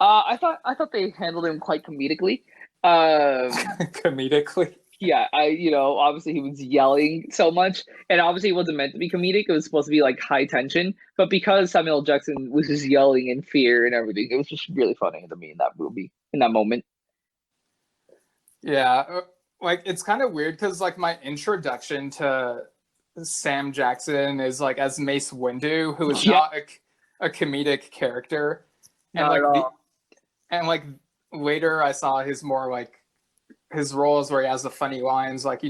I thought they handled him quite comedically. Comedically? Yeah, obviously he was yelling so much, and obviously it wasn't meant to be comedic. It was supposed to be like high tension, but because Samuel L. Jackson was just yelling in fear and everything, it was just really funny to me in that movie, in that moment. Yeah, like it's kind of weird because like my introduction to Sam Jackson is like as Mace Windu, who is not a comedic character, and like later I saw his more like his roles where he has the funny lines, like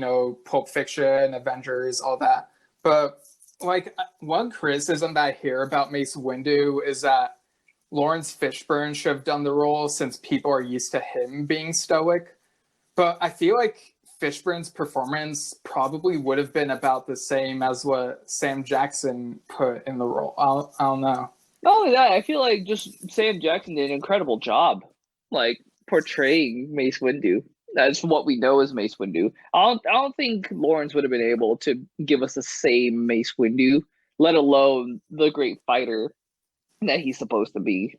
Pulp Fiction, Avengers, all that. But like one criticism that I hear about Mace Windu is that Lawrence Fishburne should have done the role since people are used to him being stoic. But I feel like Fishburne's performance probably would have been about the same as what Sam Jackson put in the role. I don't know. Not only that, I feel like just Sam Jackson did an incredible job, like portraying Mace Windu. That's what we know as Mace Windu. I don't think Lawrence would have been able to give us the same Mace Windu, let alone the great fighter that he's supposed to be.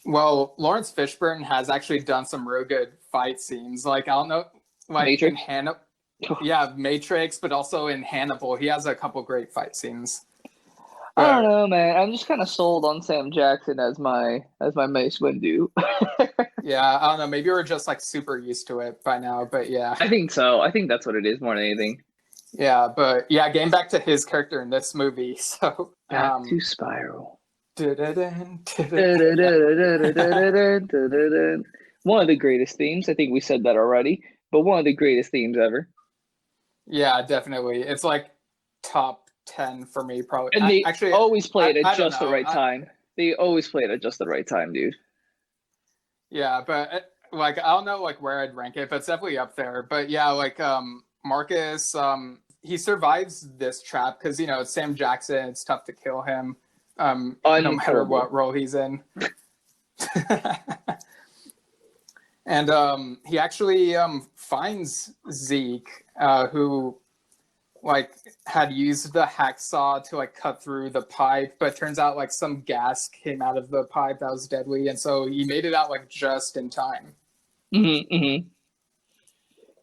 Well, Lawrence Fishburne has actually done some real good fight scenes. Like I don't know. Like Matrix? Yeah, Matrix, but also in Hannibal, he has a couple great fight scenes. I don't know, man. I'm just kind of sold on Sam Jackson as my Mace Windu. Yeah, I don't know. Maybe we're just like super used to it by now, but yeah. I think so. I think that's what it is more than anything. Yeah, but yeah, getting back to his character in this movie. So Back to Spiral. dun-dun-dun, One of the greatest themes. I think we said that already, but one of the greatest themes ever. yeah, definitely. It's like top 10 for me, probably. And they Actually, always play it I at don't just the know. right time. They always play it at just the right time, dude. Yeah, but like I don't know like where I'd rank it, but it's definitely up there. But yeah, like Marcus, he survives this trap because it's Sam Jackson. It's tough to kill him, no matter what role he's in. And he actually finds Zeke, who like had used the hacksaw to like cut through the pipe, but turns out like some gas came out of the pipe that was deadly, and so he made it out like just in time. Mm-hmm, mm-hmm.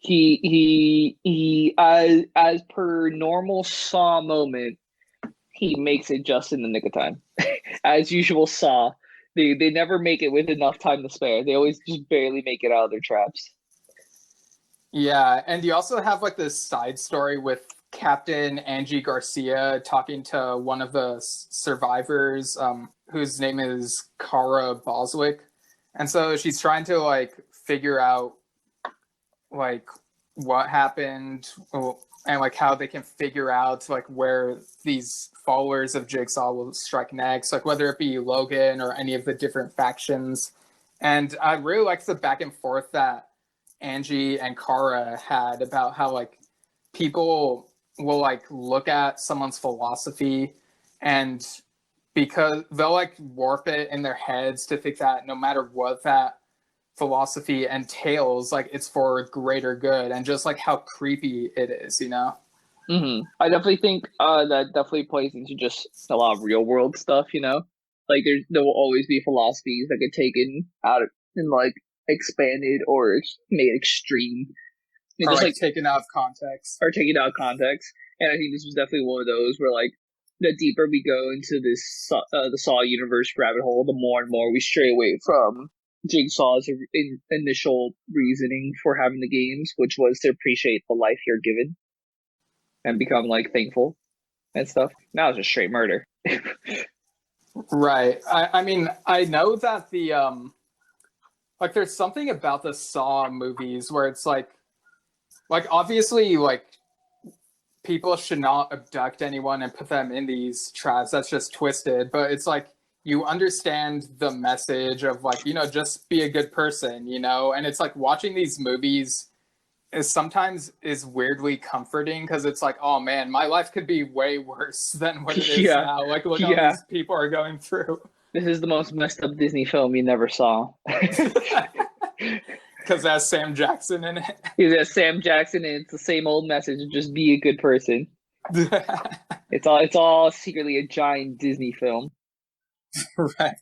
He as per normal Saw moment, he makes it just in the nick of time. As usual, Saw. They never make it with enough time to spare. They always just barely make it out of their traps. Yeah, and you also have like this side story with Captain Angie Garcia talking to one of the survivors, whose name is Kara Boswick, and so she's trying to like figure out like what happened and like how they can figure out like where these followers of Jigsaw will strike next, like whether it be Logan or any of the different factions. And I really liked the back and forth that Angie and Kara had about how like people will like look at someone's philosophy and because they'll like warp it in their heads to think that no matter what that philosophy entails, like it's for greater good, and just like how creepy it is, Mm-hmm. I definitely think that definitely plays into just a lot of real world stuff, Like there will always be philosophies that get taken out of, and like expanded or made extreme. or just like taken out of context. Or taken out of context. And I think this was definitely one of those where like the deeper we go into this the Saw universe rabbit hole, the more and more we stray away from Jigsaw's initial reasoning for having the games, which was to appreciate the life you're given and become like thankful and stuff. Now it's just straight murder. Right. I mean, I know that the like there's something about the Saw movies where it's like obviously like people should not abduct anyone and put them in these traps. That's just twisted. But it's like you understand the message of like, just be a good person, and it's like watching these movies sometimes is weirdly comforting because it's like, oh man, my life could be way worse than what it is now. Like, look how these people are going through. This is the most messed up Disney film you never saw. Because that's Sam Jackson in it. It has Sam Jackson, and it's the same old message: just be a good person. It's all secretly a giant Disney film. Right.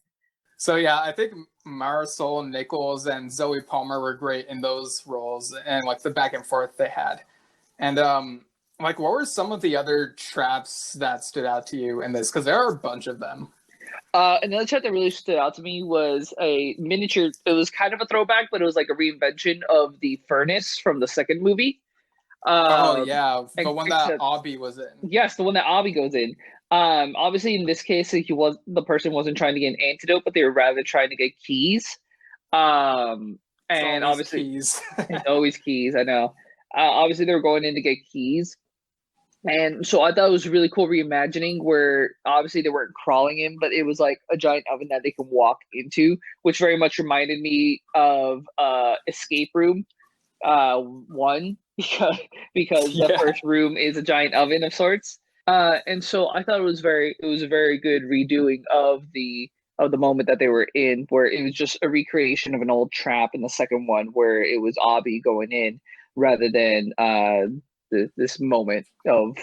So yeah, I think Marisol Nichols and Zoe Palmer were great in those roles, and like the back and forth they had. And like, what were some of the other traps that stood out to you in this? Because there are a bunch of them. Another trap that really stood out to me was a miniature. It was kind of a throwback, but it was like a reinvention of the furnace from the second movie. Oh yeah, the one that Abby was in. Yes, the one that Abby goes in. Obviously in this case, the person wasn't trying to get an antidote, but they were rather trying to get keys. And obviously keys. It's always keys. I know. Obviously they were going in to get keys. And so I thought it was a really cool reimagining where obviously they weren't crawling in, but it was like a giant oven that they can walk into, which very much reminded me of Escape Room 1 because the first room is a giant oven of sorts. And so I thought it was a very good redoing of the moment that they were in, where it was just a recreation of an old trap in the second one where it was Abby going in rather than this moment of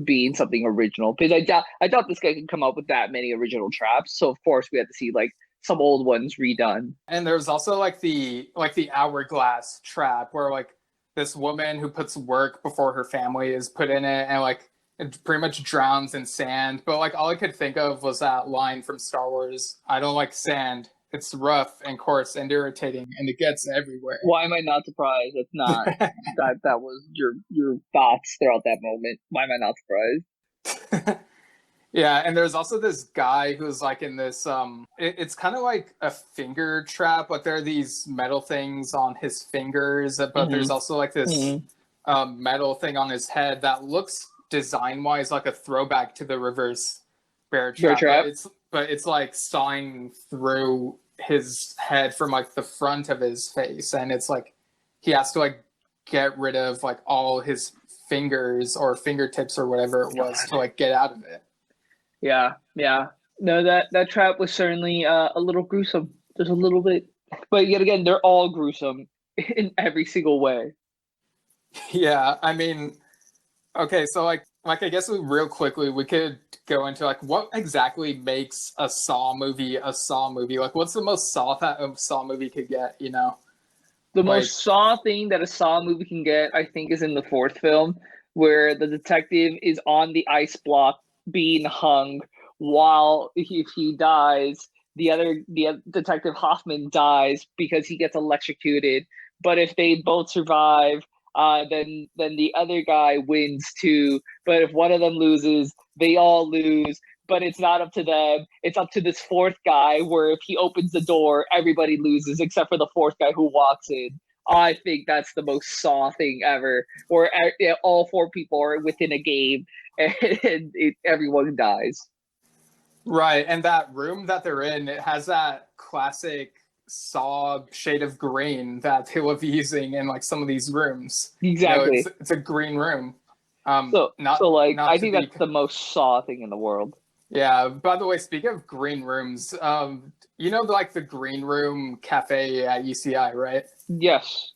being something original, because I doubt this guy could come up with that many original traps. So of course we had to see like some old ones redone. And there's also like the hourglass trap where like this woman who puts work before her family is put in it, and like it pretty much drowns in sand. But like all I could think of was that line from Star Wars, "I don't like sand. it's rough and coarse and irritating, and it gets everywhere. Why am I not surprised? That's not that was your thoughts throughout that moment. Why am I not surprised? Yeah, and there's also this guy who's like in this it's kind of like a finger trap. Like there are these metal things on his fingers, but there's also like this metal thing on his head that looks design wise like a throwback to the reverse bear trap. But it's like sawing through his head from like the front of his face, and it's like he has to like get rid of like all his fingers or fingertips or whatever it was to like get out of it. Yeah. No, that trap was certainly a little gruesome, just a little bit. But yet again, they're all gruesome in every single way. Yeah, I mean, okay, so like I guess real quickly we could go into like what exactly makes a Saw movie a Saw movie. Like, what's the most Saw that a Saw movie could get? You know, the most Saw thing that a Saw movie can get, I think, is in the fourth film, where the detective is on the ice block being hung while if he dies, the detective Hoffman dies because he gets electrocuted. But if they both survive, then the other guy wins too. But if one of them loses, they all lose. But it's not up to them. It's up to this fourth guy where if he opens the door, everybody loses except for the fourth guy who walks in. I think that's the most Saw thing ever, where all four people are within a game and everyone dies. Right, and that room that they're in, it has that classic Saw shade of green that they love using in like some of these rooms. Exactly, you know, it's a green room. I think that's the most Saw thing in the world. Yeah. By the way, speaking of green rooms, you know, like the green room cafe at UCI, right? Yes.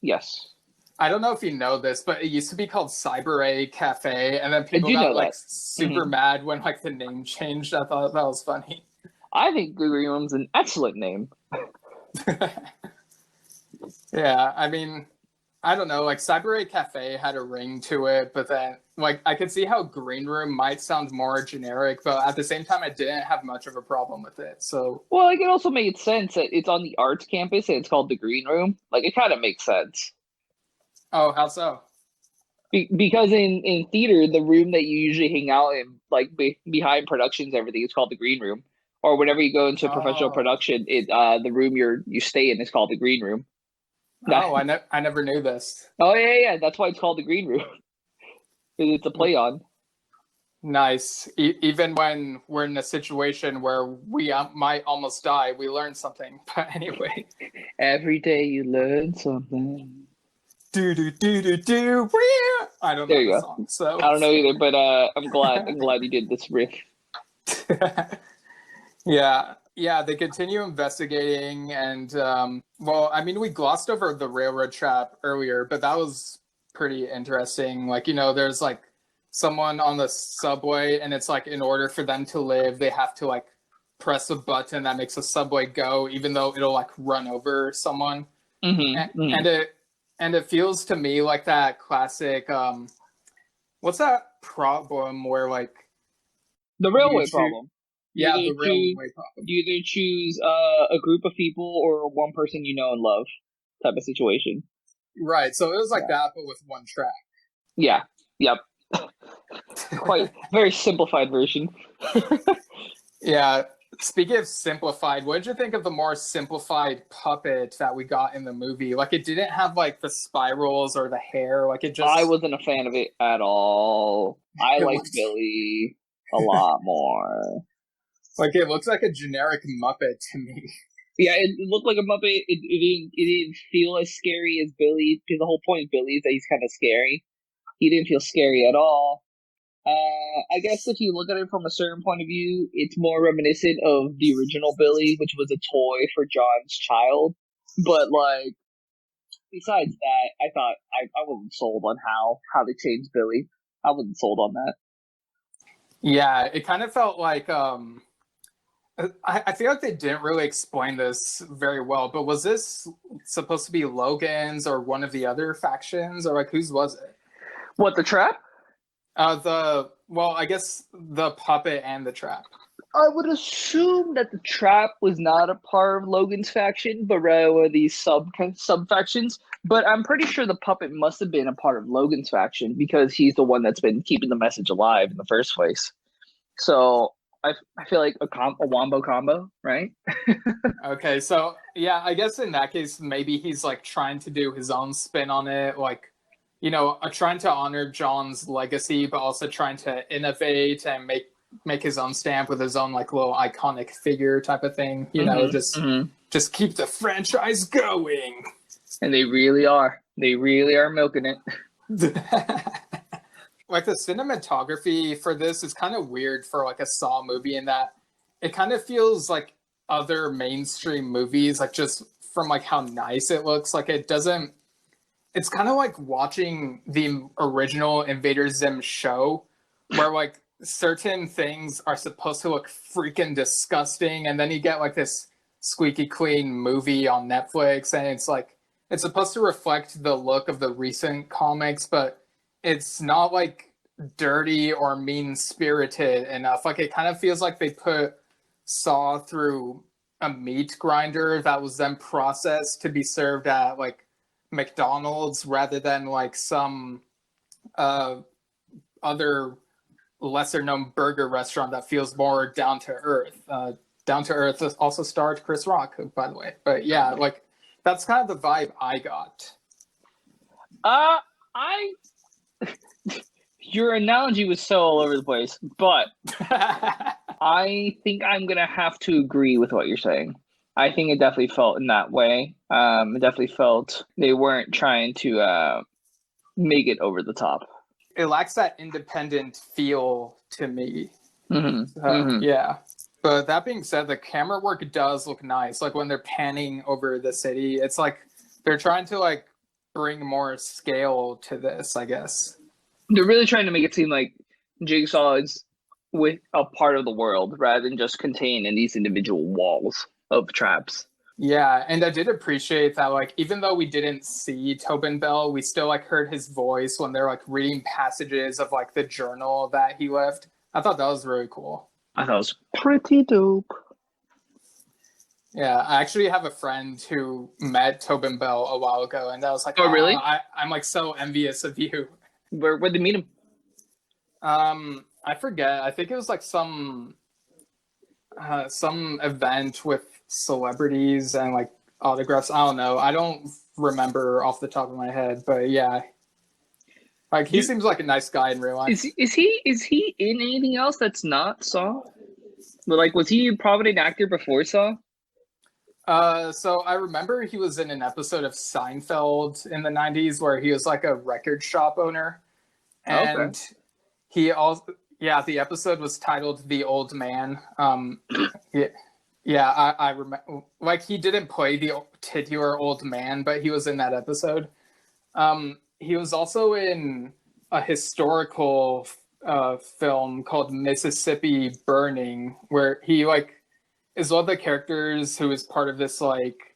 I don't know if you know this, but it used to be called Cyber A Cafe, and then people got like super mad when like the name changed. I thought that was funny. I think Green Room's an excellent name. Yeah, I mean, I don't know, like Cyber A Cafe had a ring to it, but then like I could see how Green Room might sound more generic, but at the same time I didn't have much of a problem with it. So well, like it also made sense that it's on the arts campus and it's called the Green Room. Like it kind of makes sense. Oh, how so? Because in theater, the room that you usually hang out in, like behind productions, everything is called the Green Room. Or whenever you go into professional production, the room you stay in is called the Green Room. Oh, I never knew this. Oh yeah, that's why it's called the Green Room. It's a play on. Nice. Even when we're in a situation where we might almost die, we learn something. But anyway, every day you learn something. Do. I don't know the song, so I don't know either, but I'm glad you did this riff. Yeah, they continue investigating, and well, I mean, we glossed over the railroad trap earlier, but that was pretty interesting. Like, you know, there's like someone on the subway, and it's like in order for them to live, they have to like press a button that makes the subway go, even though it'll like run over someone. And it feels to me like that classic what's that problem where like the railway problem. Yeah, the railway problem. You either choose a group of people or one person you know and love type of situation. Right, so it was like that, but with one track. Yeah, yep. Quite very simplified version. Yeah. Speaking of simplified, what did you think of the more simplified puppet that we got in the movie? Like, it didn't have, like, the spirals or the hair. Like, it just... I wasn't a fan of it at all. I liked Billy a lot more. Like, it looks like a generic Muppet to me. Yeah, it looked like a Muppet. It didn't feel as scary as Billy, because the whole point of Billy is that he's kind of scary. He didn't feel scary at all. I guess if you look at it from a certain point of view, it's more reminiscent of the original Billy, which was a toy for John's child. But, like, besides that, I thought I wasn't sold on how they changed Billy. I wasn't sold on that. Yeah, it kind of felt like, I feel like they didn't really explain this very well, but was this supposed to be Logan's or one of the other factions, or, like, whose was it? What, the trap? I guess the puppet and the trap. I would assume that the trap was not a part of Logan's faction, but rather one of these sub factions. But I'm pretty sure the puppet must have been a part of Logan's faction because he's the one that's been keeping the message alive in the first place. So I feel like a wombo combo, right? Okay, so yeah, I guess in that case, maybe he's like trying to do his own spin on it, like, you know, trying to honor John's legacy, but also trying to innovate and make his own stamp with his own like little iconic figure type of thing. You know, just keep the franchise going. And they really are. They really are milking it. Like the cinematography for this is kind of weird for like a Saw movie in that it kind of feels like other mainstream movies, like just from like how nice it looks. Like it doesn't. It's kind of like watching the original Invader Zim show, where like certain things are supposed to look freaking disgusting, and then you get like this squeaky clean movie on Netflix, and it's like it's supposed to reflect the look of the recent comics, but it's not like dirty or mean spirited enough. Like it kind of feels like they put Saw through a meat grinder that was then processed to be served at like McDonald's rather than like some other lesser known burger restaurant that feels more down to earth. Down to Earth also starred Chris Rock, by the way. But yeah, like that's kind of the vibe I got. Your analogy was so all over the place, but I think I'm gonna have to agree with what you're saying. I think it definitely felt in that way. It definitely felt they weren't trying to make it over the top. It lacks that independent feel to me. Yeah. But that being said, the camera work does look nice. Like when they're panning over the city, it's like they're trying to like bring more scale to this, I guess. They're really trying to make it seem like Jigsaw is with a part of the world rather than just contained in these individual walls of traps. Yeah, and I did appreciate that, like, even though we didn't see Tobin Bell, we still like heard his voice when they're like reading passages of like the journal that he left. I thought that was really cool. I thought it was pretty dope. Yeah, I actually have a friend who met Tobin Bell a while ago, and I was like, oh really? I'm like so envious of you. Where'd they meet him? I forget. I think it was like some event with celebrities and like autographs. I don't know. I don't remember off the top of my head, but yeah. Like he seems like a nice guy in real life. Is he in anything else that's not Saw? Like was he a prominent actor before Saw? So I remember he was in an episode of Seinfeld in the 90s where he was like a record shop owner. And he also, yeah, the episode was titled The Old Man. I remember, like he didn't play the titular old man, but he was in that episode. He was also in a historical film called Mississippi Burning, where he like is one of the characters who is part of this like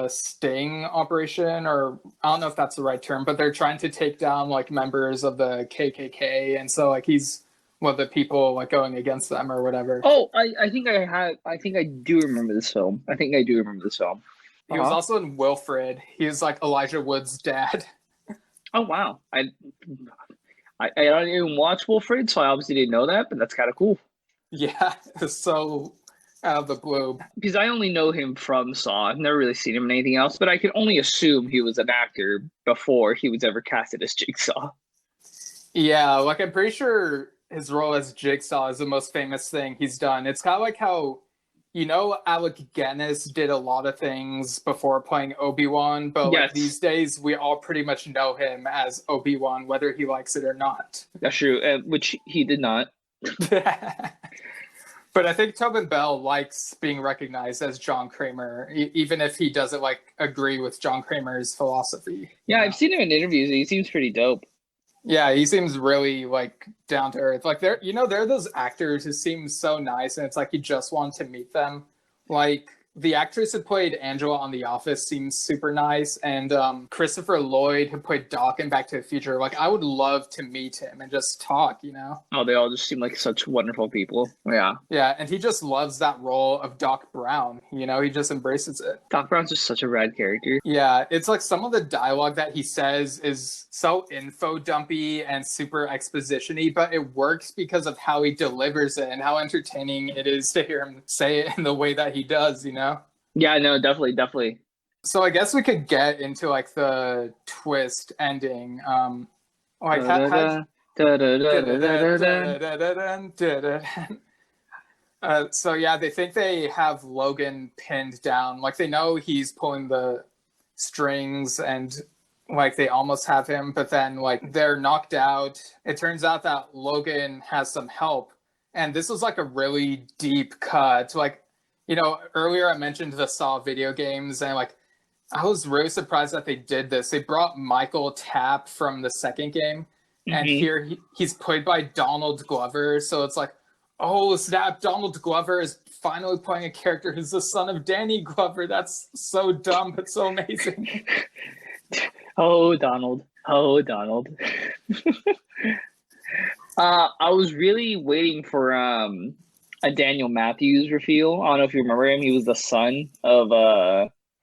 sting operation, or I don't know if that's the right term, but they're trying to take down like members of the KKK, and so like he's one of the people like going against them or whatever. Oh, I think I do remember this film. He was also in Wilfred. He was like Elijah Wood's dad. Oh wow. I don't even watch Wilfred, so I obviously didn't know that, but that's kind of cool. Yeah, it's so out of the blue. Because I only know him from Saw. I've never really seen him in anything else, but I can only assume he was an actor before he was ever casted as Jigsaw. Yeah, like I'm pretty sure his role as Jigsaw is the most famous thing he's done. It's kind of like how, you know, Alec Guinness did a lot of things before playing Obi-Wan, but yes. Like these days we all pretty much know him as Obi-Wan, whether he likes it or not. That's true, which he did not. But I think Tobin Bell likes being recognized as John Kramer, even if he doesn't like agree with John Kramer's philosophy. Yeah, I've seen him in interviews. He seems pretty dope. Yeah, he seems really like down to earth. Like there are those actors who seem so nice, and it's like you just want to meet them. Like the actress who played Angela on The Office seems super nice, and Christopher Lloyd, who played Doc in Back to the Future, like I would love to meet him and just talk, you know? Oh, they all just seem like such wonderful people. Yeah. Yeah, and he just loves that role of Doc Brown, you know? He just embraces it. Doc Brown's just such a rad character. Yeah, it's like some of the dialogue that he says is so info dumpy and super exposition-y, but it works because of how he delivers it and how entertaining it is to hear him say it in the way that he does, you know? Yeah, no, definitely. So I guess we could get into like the twist ending. Like so yeah, they think they have Logan pinned down. Like they know he's pulling the strings and like they almost have him, but then like they're knocked out. It turns out that Logan has some help, and this was like a really deep cut. Like, you know, earlier I mentioned the Saw video games, and like I was really surprised that they did this. They brought Michael Tapp from the second game, and here he's played by Donald Glover. So it's like, oh snap, Donald Glover is finally playing a character who's the son of Danny Glover. That's so dumb, but so amazing. Oh, Donald. I was really waiting for a Daniel Matthews reveal. I don't know if you remember him. He was the son of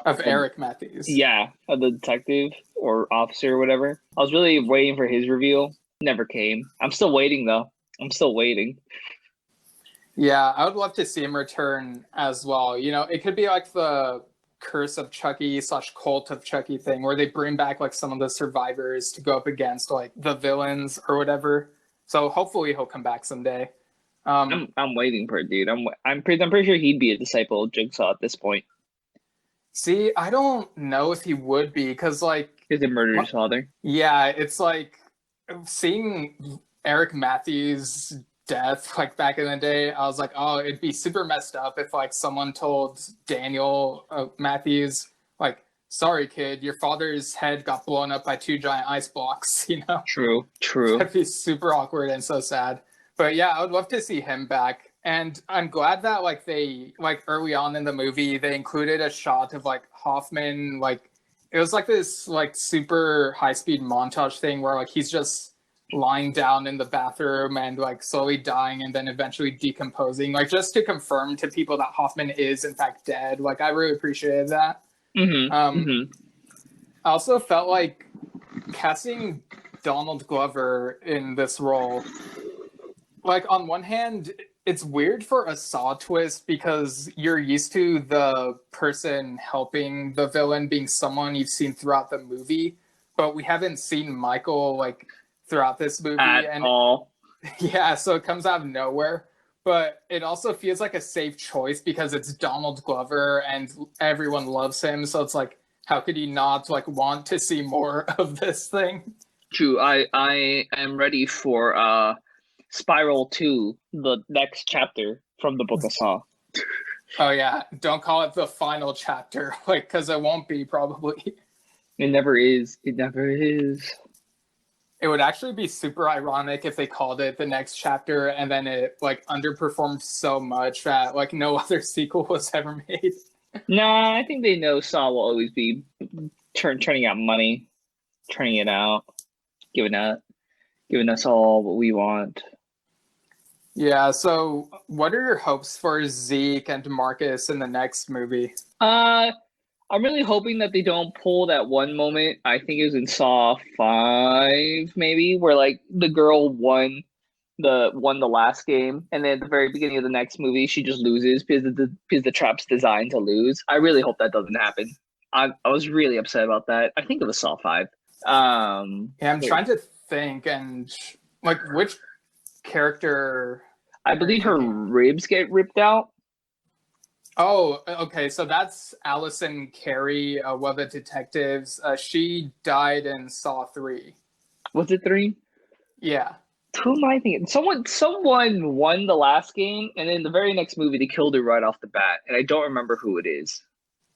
Eric Matthews. Yeah, of the detective or officer or whatever. I was really waiting for his reveal. Never came. I'm still waiting though. Yeah, I would love to see him return as well. You know, it could be like the Curse of Chucky / Cult of Chucky thing where they bring back like some of the survivors to go up against like the villains or whatever. So hopefully he'll come back someday. I'm waiting for it, dude. I'm pretty sure he'd be a disciple of Jigsaw at this point. See, I don't know if he would be, because like He's a murderer's father. Yeah, it's like seeing Eric Matthews' death like back in the day. I was like, oh, it'd be super messed up if like someone told Daniel Matthews, like, sorry kid, your father's head got blown up by 2 giant ice blocks, you know? True. That'd be super awkward and so sad. But yeah, I would love to see him back. And I'm glad that like they like early on in the movie they included a shot of like Hoffman, like it was like this like super high speed montage thing where like he's just lying down in the bathroom and like slowly dying and then eventually decomposing, like just to confirm to people that Hoffman is in fact dead. Like I really appreciated that. I also felt like casting Donald Glover in this role, like on one hand it's weird for a Saw twist because you're used to the person helping the villain being someone you've seen throughout the movie, but we haven't seen Michael like throughout this movie at all. Yeah, so it comes out of nowhere. But it also feels like a safe choice because it's Donald Glover and everyone loves him. So it's like, how could you not like want to see more of this thing? True. I am ready for Spiral 2, the next chapter from the Book of Saw. Oh yeah, don't call it the final chapter, like, because it won't be probably. It never is. It would actually be super ironic if they called it the next chapter and then it like underperformed so much that like no other sequel was ever made. Nah, I think they know Saw will always be turning out money, turning it out, giving us all what we want. Yeah, so what are your hopes for Zeke and Marcus in the next movie? I'm really hoping that they don't pull that one moment, I think it was in Saw 5 maybe, where like the girl won the last game and then at the very beginning of the next movie she just loses because the trap's designed to lose. I really hope that doesn't happen. I was really upset about that. I think it was Saw 5. Yeah, I'm trying to think, and like which character? I believe her ribs get ripped out. Oh, okay. So that's Allison Carey, one of the detectives. She died in Saw 3. Was it 3? Yeah. Who am I thinking? Someone won the last game, and then the very next movie they killed her right off the bat, and I don't remember who it is.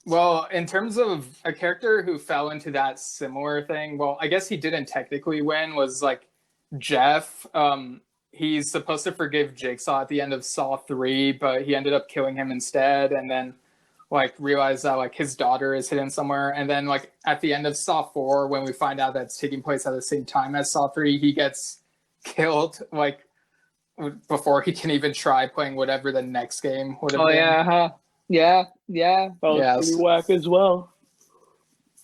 Well, in terms of a character who fell into that similar thing, well, I guess he didn't technically win, was like Jeff. He's supposed to forgive Jigsaw at the end of Saw 3, but he ended up killing him instead. And then like realize that like his daughter is hidden somewhere, and then like at the end of Saw 4, when we find out that's taking place at the same time as Saw 3, he gets killed like before he can even try playing whatever the next game would have Oh been. yeah, huh? Yeah. That was Yes. pretty whack as well.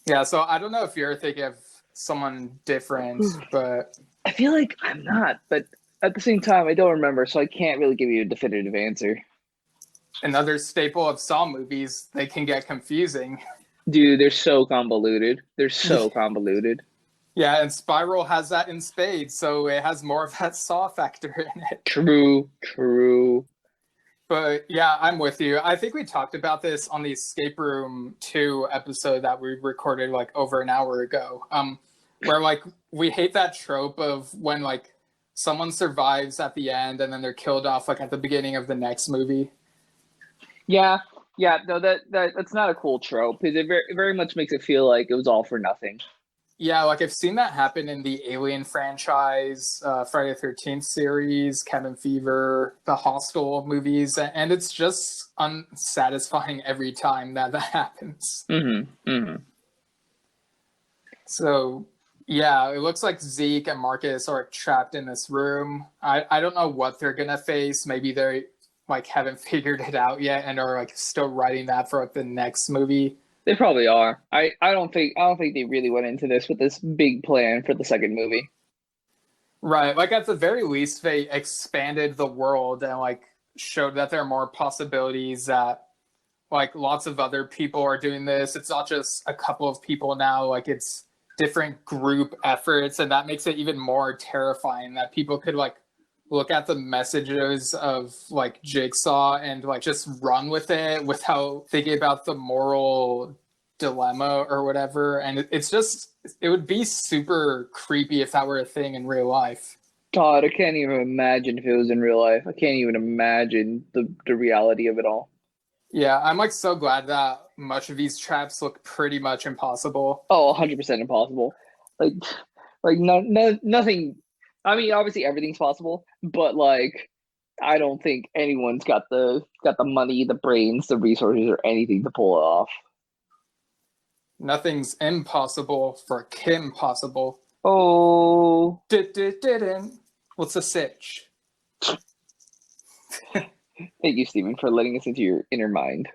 Yeah, so I don't know if you're thinking of someone different, but I feel like I'm not, but at the same time, I don't remember, so I can't really give you a definitive answer. another staple of Saw movies, they can get confusing. Dude, they're so convoluted. They're so convoluted. Yeah, and Spiral has that in spades, so it has more of that Saw factor in it. True. But yeah, I'm with you. I think we talked about this on the Escape Room 2 episode that we recorded like over an hour ago. Where like we hate that trope of when like someone survives at the end and then they're killed off like at the beginning of the next movie. Yeah, no, that's not a cool trope because it very much makes it feel like it was all for nothing. Yeah, like I've seen that happen in the Alien franchise, Friday the 13th series, Cabin Fever, the Hostel movies, and it's just unsatisfying every time that happens. Mm-hmm. So, yeah, it looks like Zeke and Marcus are trapped in this room. I don't know what they're gonna face. Maybe they like haven't figured it out yet and are like still writing that for like the next movie. They probably are. I don't think they really went into this with this big plan for the second movie. Right. Like at the very least, they expanded the world and like showed that there are more possibilities, that like lots of other people are doing this. It's not just a couple of people now, like it's different group efforts, and that makes it even more terrifying that people could like look at the messages of like Jigsaw and like just run with it without thinking about the moral dilemma or whatever. And it would be super creepy if that were a thing in real life. God, I can't even imagine if it was in real life. I can't even imagine the reality of it all. Yeah, I'm like so glad that much of these traps look pretty much impossible. Oh, 100% impossible. Like nothing. I mean, obviously everything's possible, but like, I don't think anyone's got the money, the brains, the resources, or anything to pull it off. Nothing's impossible for Kim possible. Oh, Didn't. What's a sitch? thank you, Steven, for letting us into your inner mind.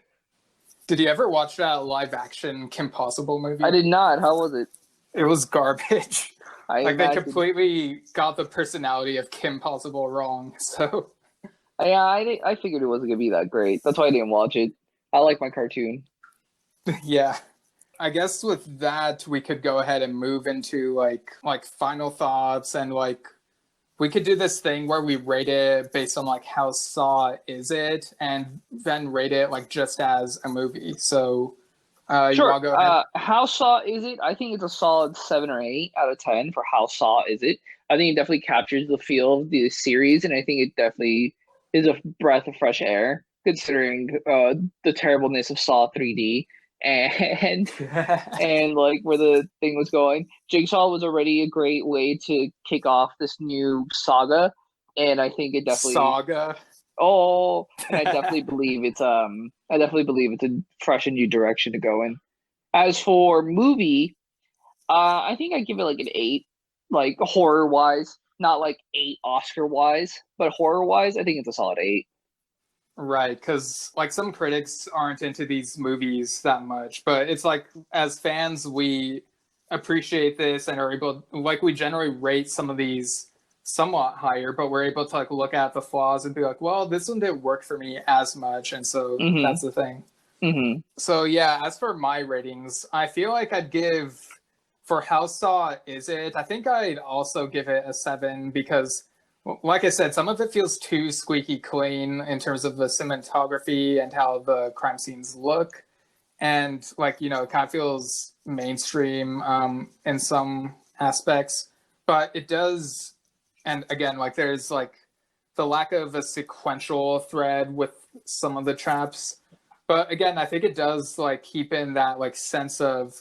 Did you ever watch that live action Kim Possible movie? I did not. How was it? It was garbage. They completely got the personality of Kim Possible wrong. So yeah, I figured it wasn't gonna be that great. That's why I didn't watch it. I like my cartoon. yeah. I guess with that we could go ahead and move into like final thoughts, and like we could do this thing where we rate it based on like how Saw is it, and then rate it like just as a movie. So Sure. you wanna go ahead? How Saw is it? I think it's a solid 7 or 8 out of 10 for how Saw is it. I think it definitely captures the feel of the series, and I think it definitely is a breath of fresh air considering the terribleness of Saw 3D and like where the thing was going. Jigsaw was already a great way to kick off this new saga, and I think it definitely Saga. Oh, and I definitely believe it's a fresh and new direction to go in. As for movie, I think I give it like an 8, like horror wise, not like 8 Oscar wise, but horror wise, I think it's a solid 8. Right, because like some critics aren't into these movies that much, but it's like as fans we appreciate this and are able, like we generally rate some of these somewhat higher, but we're able to like look at the flaws and be like, well, this one didn't work for me as much, and so that's the thing. Mm-hmm. So yeah, as for my ratings, I feel like I'd give, for how Saw is it, I think I'd also give it a 7 because, like I said, some of it feels too squeaky clean in terms of the cinematography and how the crime scenes look, and like, you know, it kind of feels mainstream in some aspects, but it does. And again, like there's like the lack of a sequential thread with some of the traps. But again, I think it does like keep in that like sense of,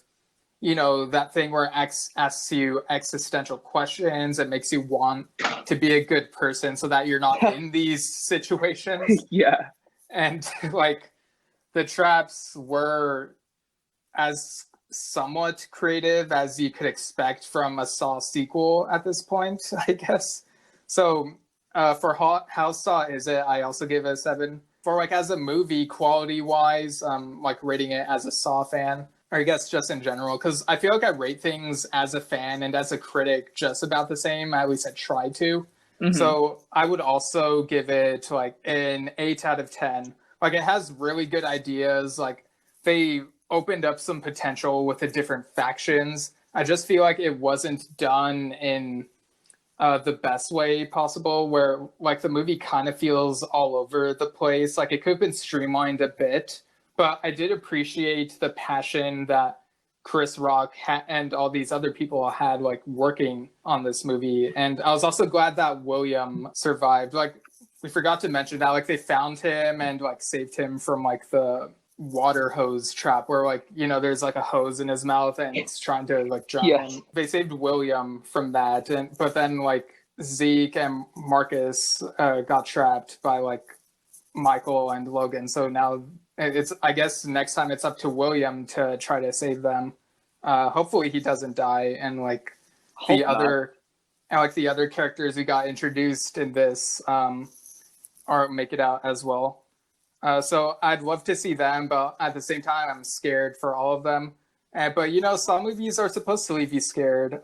you know, that thing where X asks you existential questions and makes you want to be a good person so that you're not in these situations. Yeah. And like the traps were as somewhat creative as you could expect from a Saw sequel at this point, I guess. So for how Saw is it, I also gave it a 7. For like as a movie, quality wise, like rating it as a Saw fan, or I guess just in general, because I feel like I rate things as a fan and as a critic just about the same. At least I try to. So I would also give it like an 8 out of 10. Like it has really good ideas. Like they opened up some potential with the different factions. I just feel like it wasn't done in the best way possible, where like the movie kind of feels all over the place. Like it could have been streamlined a bit, but I did appreciate the passion that Chris Rock and all these other people had like working on this movie. And I was also glad that William survived. Like we forgot to mention that like they found him and like saved him from like the water hose trap where like, you know, there's like a hose in his mouth and it's trying to like drown him. They saved William from that, and but then like Zeke and Marcus got trapped by like Michael and Logan. So now it's, I guess next time it's up to William to try to save them. Hopefully he doesn't die, and like the other characters we got introduced in this are make it out as well. So I'd love to see them, but at the same time, I'm scared for all of them. But you know, some movies are supposed to leave you scared.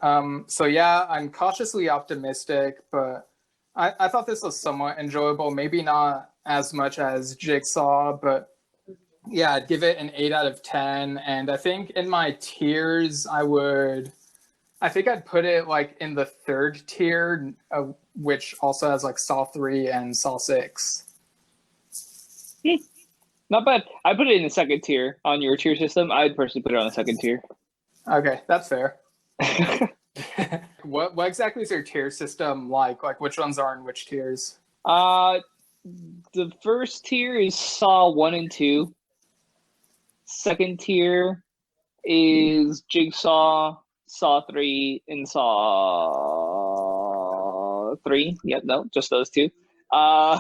So yeah, I'm cautiously optimistic, but I thought this was somewhat enjoyable. Maybe not as much as Jigsaw, but yeah, I'd give it an 8 out of 10. And I think in my tiers, I think I'd put it like in the 3rd tier, which also has like Saw 3 and Saw 6. Not bad. I put it in the 2nd tier on your tier system. I'd personally put it on the 2nd tier. Okay, that's fair. What exactly is your tier system like? Like which ones are in which tiers? The first tier is Saw 1 and 2. 2nd tier is Jigsaw, Saw 3, and Saw 3. Yep, no, just those two. So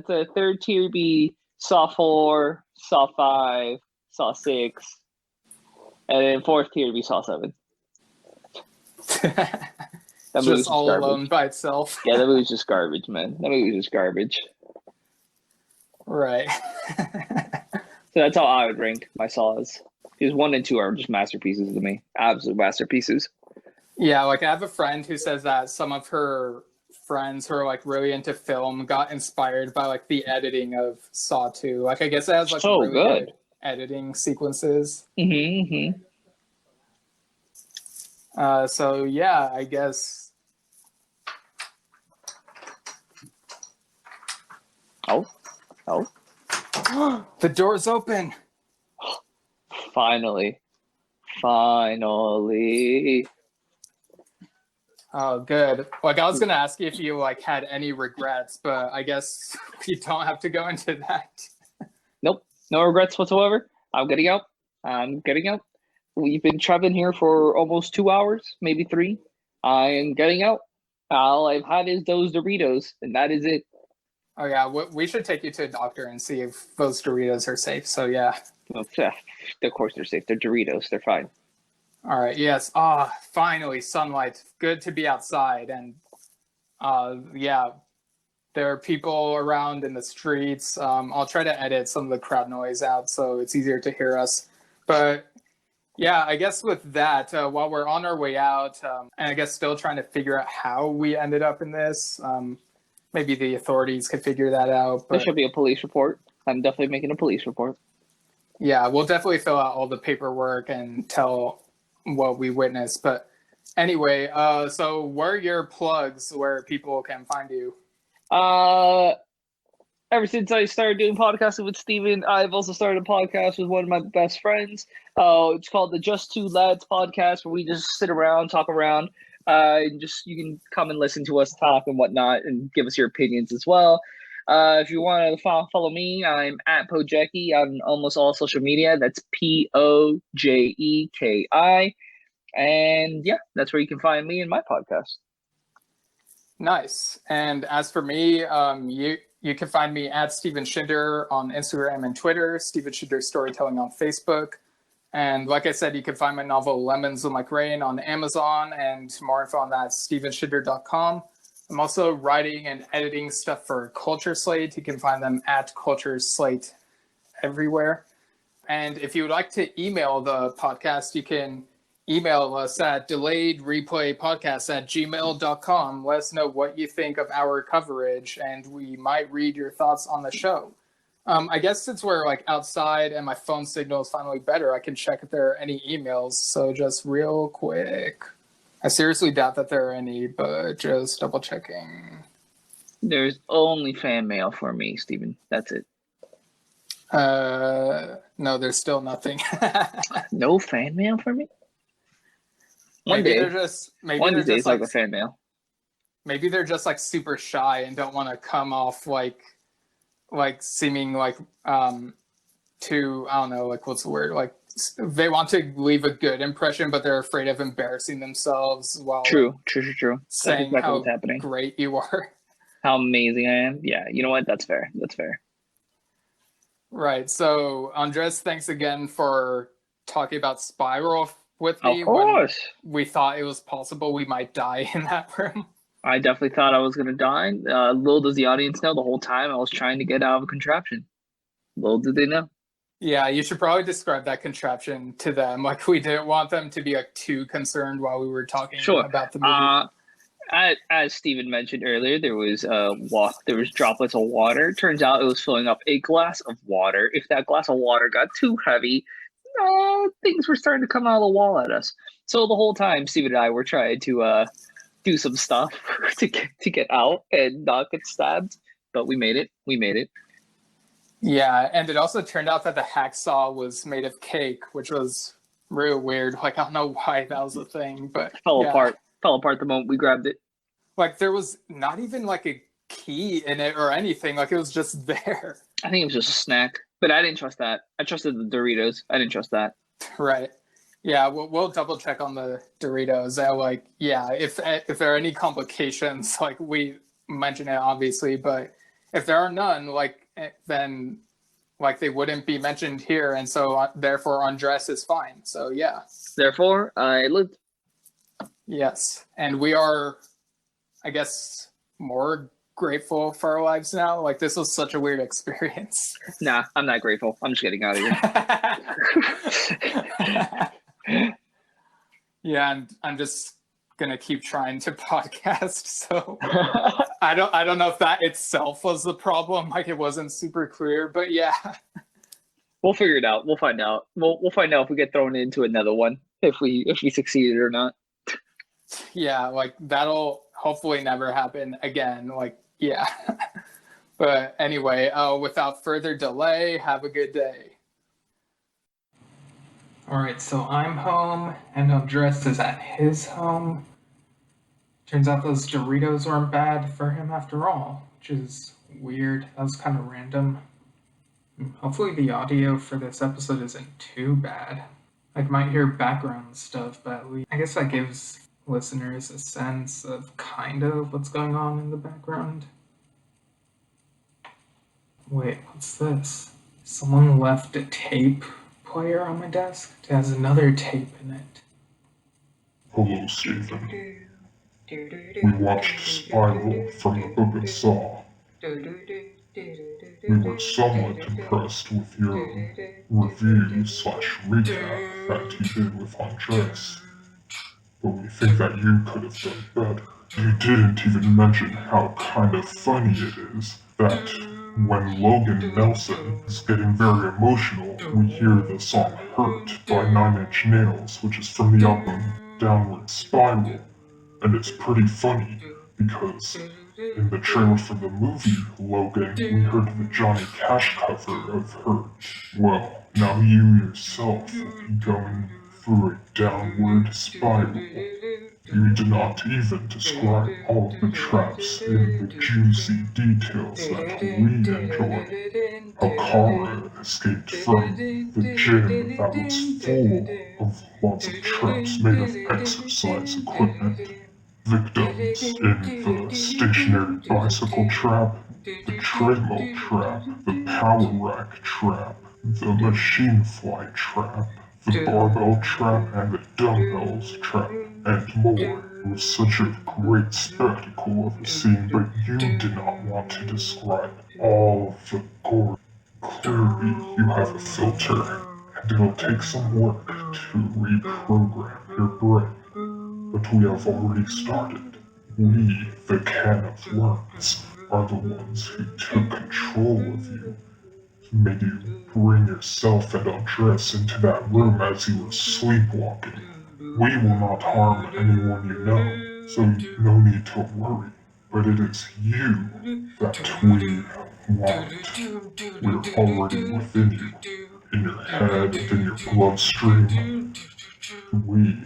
the 3rd tier be Saw 4, Saw 5, Saw 6, and then 4th tier be Saw 7. That just all garbage. Alone by itself. Yeah, that movie's just garbage, man. That movie's just garbage. Right. So that's how I would rank my Saws. Because 1 and 2 are just masterpieces to me. Absolute masterpieces. Yeah, like I have a friend who says that some of her friends who are like really into film got inspired by like the editing of Saw 2. Like I guess it has like so really good editing sequences. So yeah, I guess. Oh. The door's open. Finally. Oh, good. Like I was gonna ask you if you like had any regrets, but I guess you don't have to go into that. Nope, no regrets whatsoever. I'm getting out. We've been traveling here for almost 2 hours, maybe 3. I am getting out. All I've had is those Doritos, and that is it. Oh yeah, we should take you to a doctor and see if those Doritos are safe. So yeah. Of course they're safe. They're Doritos. They're fine. All right. Yes. Finally, sunlight. Good to be outside. And yeah, there are people around in the streets. I'll try to edit some of the crowd noise out so it's easier to hear us. But yeah, I guess with that, while we're on our way out, and I guess still trying to figure out how we ended up in this, maybe the authorities could figure that out. But there should be a police report. I'm definitely making a police report. Yeah, we'll definitely fill out all the paperwork and tell what we witnessed. But anyway, so what are your plugs where people can find you? Ever since I started doing podcasting with Steven, I've also started a podcast with one of my best friends. It's called the Just Two Lads podcast, where we just sit around, talk around. And just you can come and listen to us talk and whatnot, and give us your opinions as well. If you want to follow me, I'm at Pojeki on almost all social media. That's Pojeki. And yeah, that's where you can find me in my podcast. Nice. And as for me, you can find me at Steven Schinder on Instagram and Twitter, Steven Schinder Storytelling on Facebook. And like I said, you can find my novel Lemons Will Make Rain on Amazon, and more info on that at stevenschinder.com. I'm also writing and editing stuff for Culture Slate. You can find them at Culture Slate everywhere. And if you would like to email the podcast, you can email us at delayedreplaypodcast@gmail.com. Let us know what you think of our coverage, and we might read your thoughts on the show. I guess since we're like outside and my phone signal is finally better, I can check if there are any emails. So just real quick. I seriously doubt that there are any, but just double checking. There's only fan mail for me, Steven. That's it. No, there's still nothing. No fan mail for me? Maybe Day. they're just One day it's like a fan mail. Maybe they're just like super shy and don't want to come off like seeming like too, I don't know, like what's the word, like they want to leave a good impression but they're afraid of embarrassing themselves while True. saying exactly how what's happening. great you are. How amazing I am. Yeah, you know what, that's fair. Right. So Andres, thanks again for talking about Spiral with me. Of course. When we thought it was possible we might die in that room. I definitely thought I was going to die. Little does the audience know, the whole time I was trying to get out of a contraption. Little did they know. Yeah, you should probably describe that contraption to them. Like, we didn't want them to be like too concerned while we were talking about the movie. As Steven mentioned earlier, there was droplets of water. Turns out it was filling up a glass of water. If that glass of water got too heavy, things were starting to come out of the wall at us. So the whole time, Steven and I were trying to do some stuff to get out and not get stabbed, but we made it. Yeah, and it also turned out that the hacksaw was made of cake, which was real weird. Like, I don't know why that was a thing, but fell apart the moment we grabbed it. Like, there was not even like a key in it or anything. Like, it was just there. I think it was just a snack, but I didn't trust that. I trusted the Doritos. I didn't trust that. Right. Yeah, we'll double check on the Doritos. Like, yeah, if there are any complications, like, we mention it obviously, but if there are none, like, then like they wouldn't be mentioned here, and so therefore Andres is fine. So yeah. Therefore, I lived. Yes, and we are, I guess, more grateful for our lives now. Like, this was such a weird experience. Nah, I'm not grateful. I'm just getting out of here. Yeah, and I'm just gonna keep trying to podcast. So I don't know if that itself was the problem. Like, it wasn't super clear, but yeah. We'll figure it out. We'll find out. We'll find out if we get thrown into another one, if we succeeded or not. Yeah, like, that'll hopefully never happen again. Like, yeah. But anyway, without further delay, have a good day. Alright, so I'm home, and Andres is at his home. Turns out those Doritos weren't bad for him after all, which is weird. That was kind of random. Hopefully the audio for this episode isn't too bad. I might hear background stuff, but at least I guess that gives listeners a sense of kind of what's going on in the background. Wait, what's this? Someone left a tape player on my desk. It has another tape in it. Hello, Stephen. We watched Spiral from the Book of SAW. We were somewhat impressed with your review/recap that you did with Andres, but we think that you could have done better. You didn't even mention how kind of funny it is that when Logan Nelson is getting very emotional, we hear the song Hurt by 9 Inch Nails, which is from the album Downward Spiral. And it's pretty funny, because in the trailer for the movie Logan, we heard the Johnny Cash cover of Hurt. Well, now you yourself will be going through a downward spiral. You did not even describe all of the traps in the juicy details that we enjoy. How Kara escaped from the gym that was full of lots of traps made of exercise equipment. Victims in the stationary bicycle trap, the treadmill trap, the power rack trap, the machine fly trap, the barbell trap, and the dumbbells trap, and more. It was such a great spectacle of a scene, but you did not want to describe all of the gore. Clearly, you have a filter, and it'll take some work to reprogram your brain. But we have already started. We, the can of worms, are the ones who took control of you, made you bring yourself and Andres into that room as you were sleepwalking. We will not harm anyone you know, so no need to worry. But it is you that we want. We're already within you, in your head, in your bloodstream. We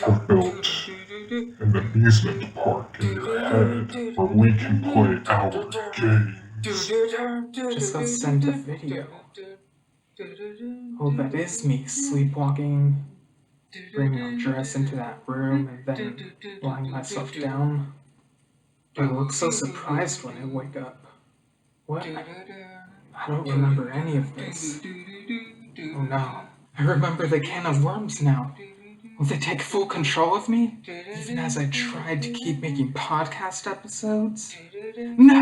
have built an amusement park in your head where we can play our games. Just got sent a video. Oh, that is me sleepwalking, bringing Andres into that room and then lying myself down. But I look so surprised when I wake up. What? I don't remember any of this. Oh no. I remember the can of worms now. Will they take full control of me? Even as I tried to keep making podcast episodes? No!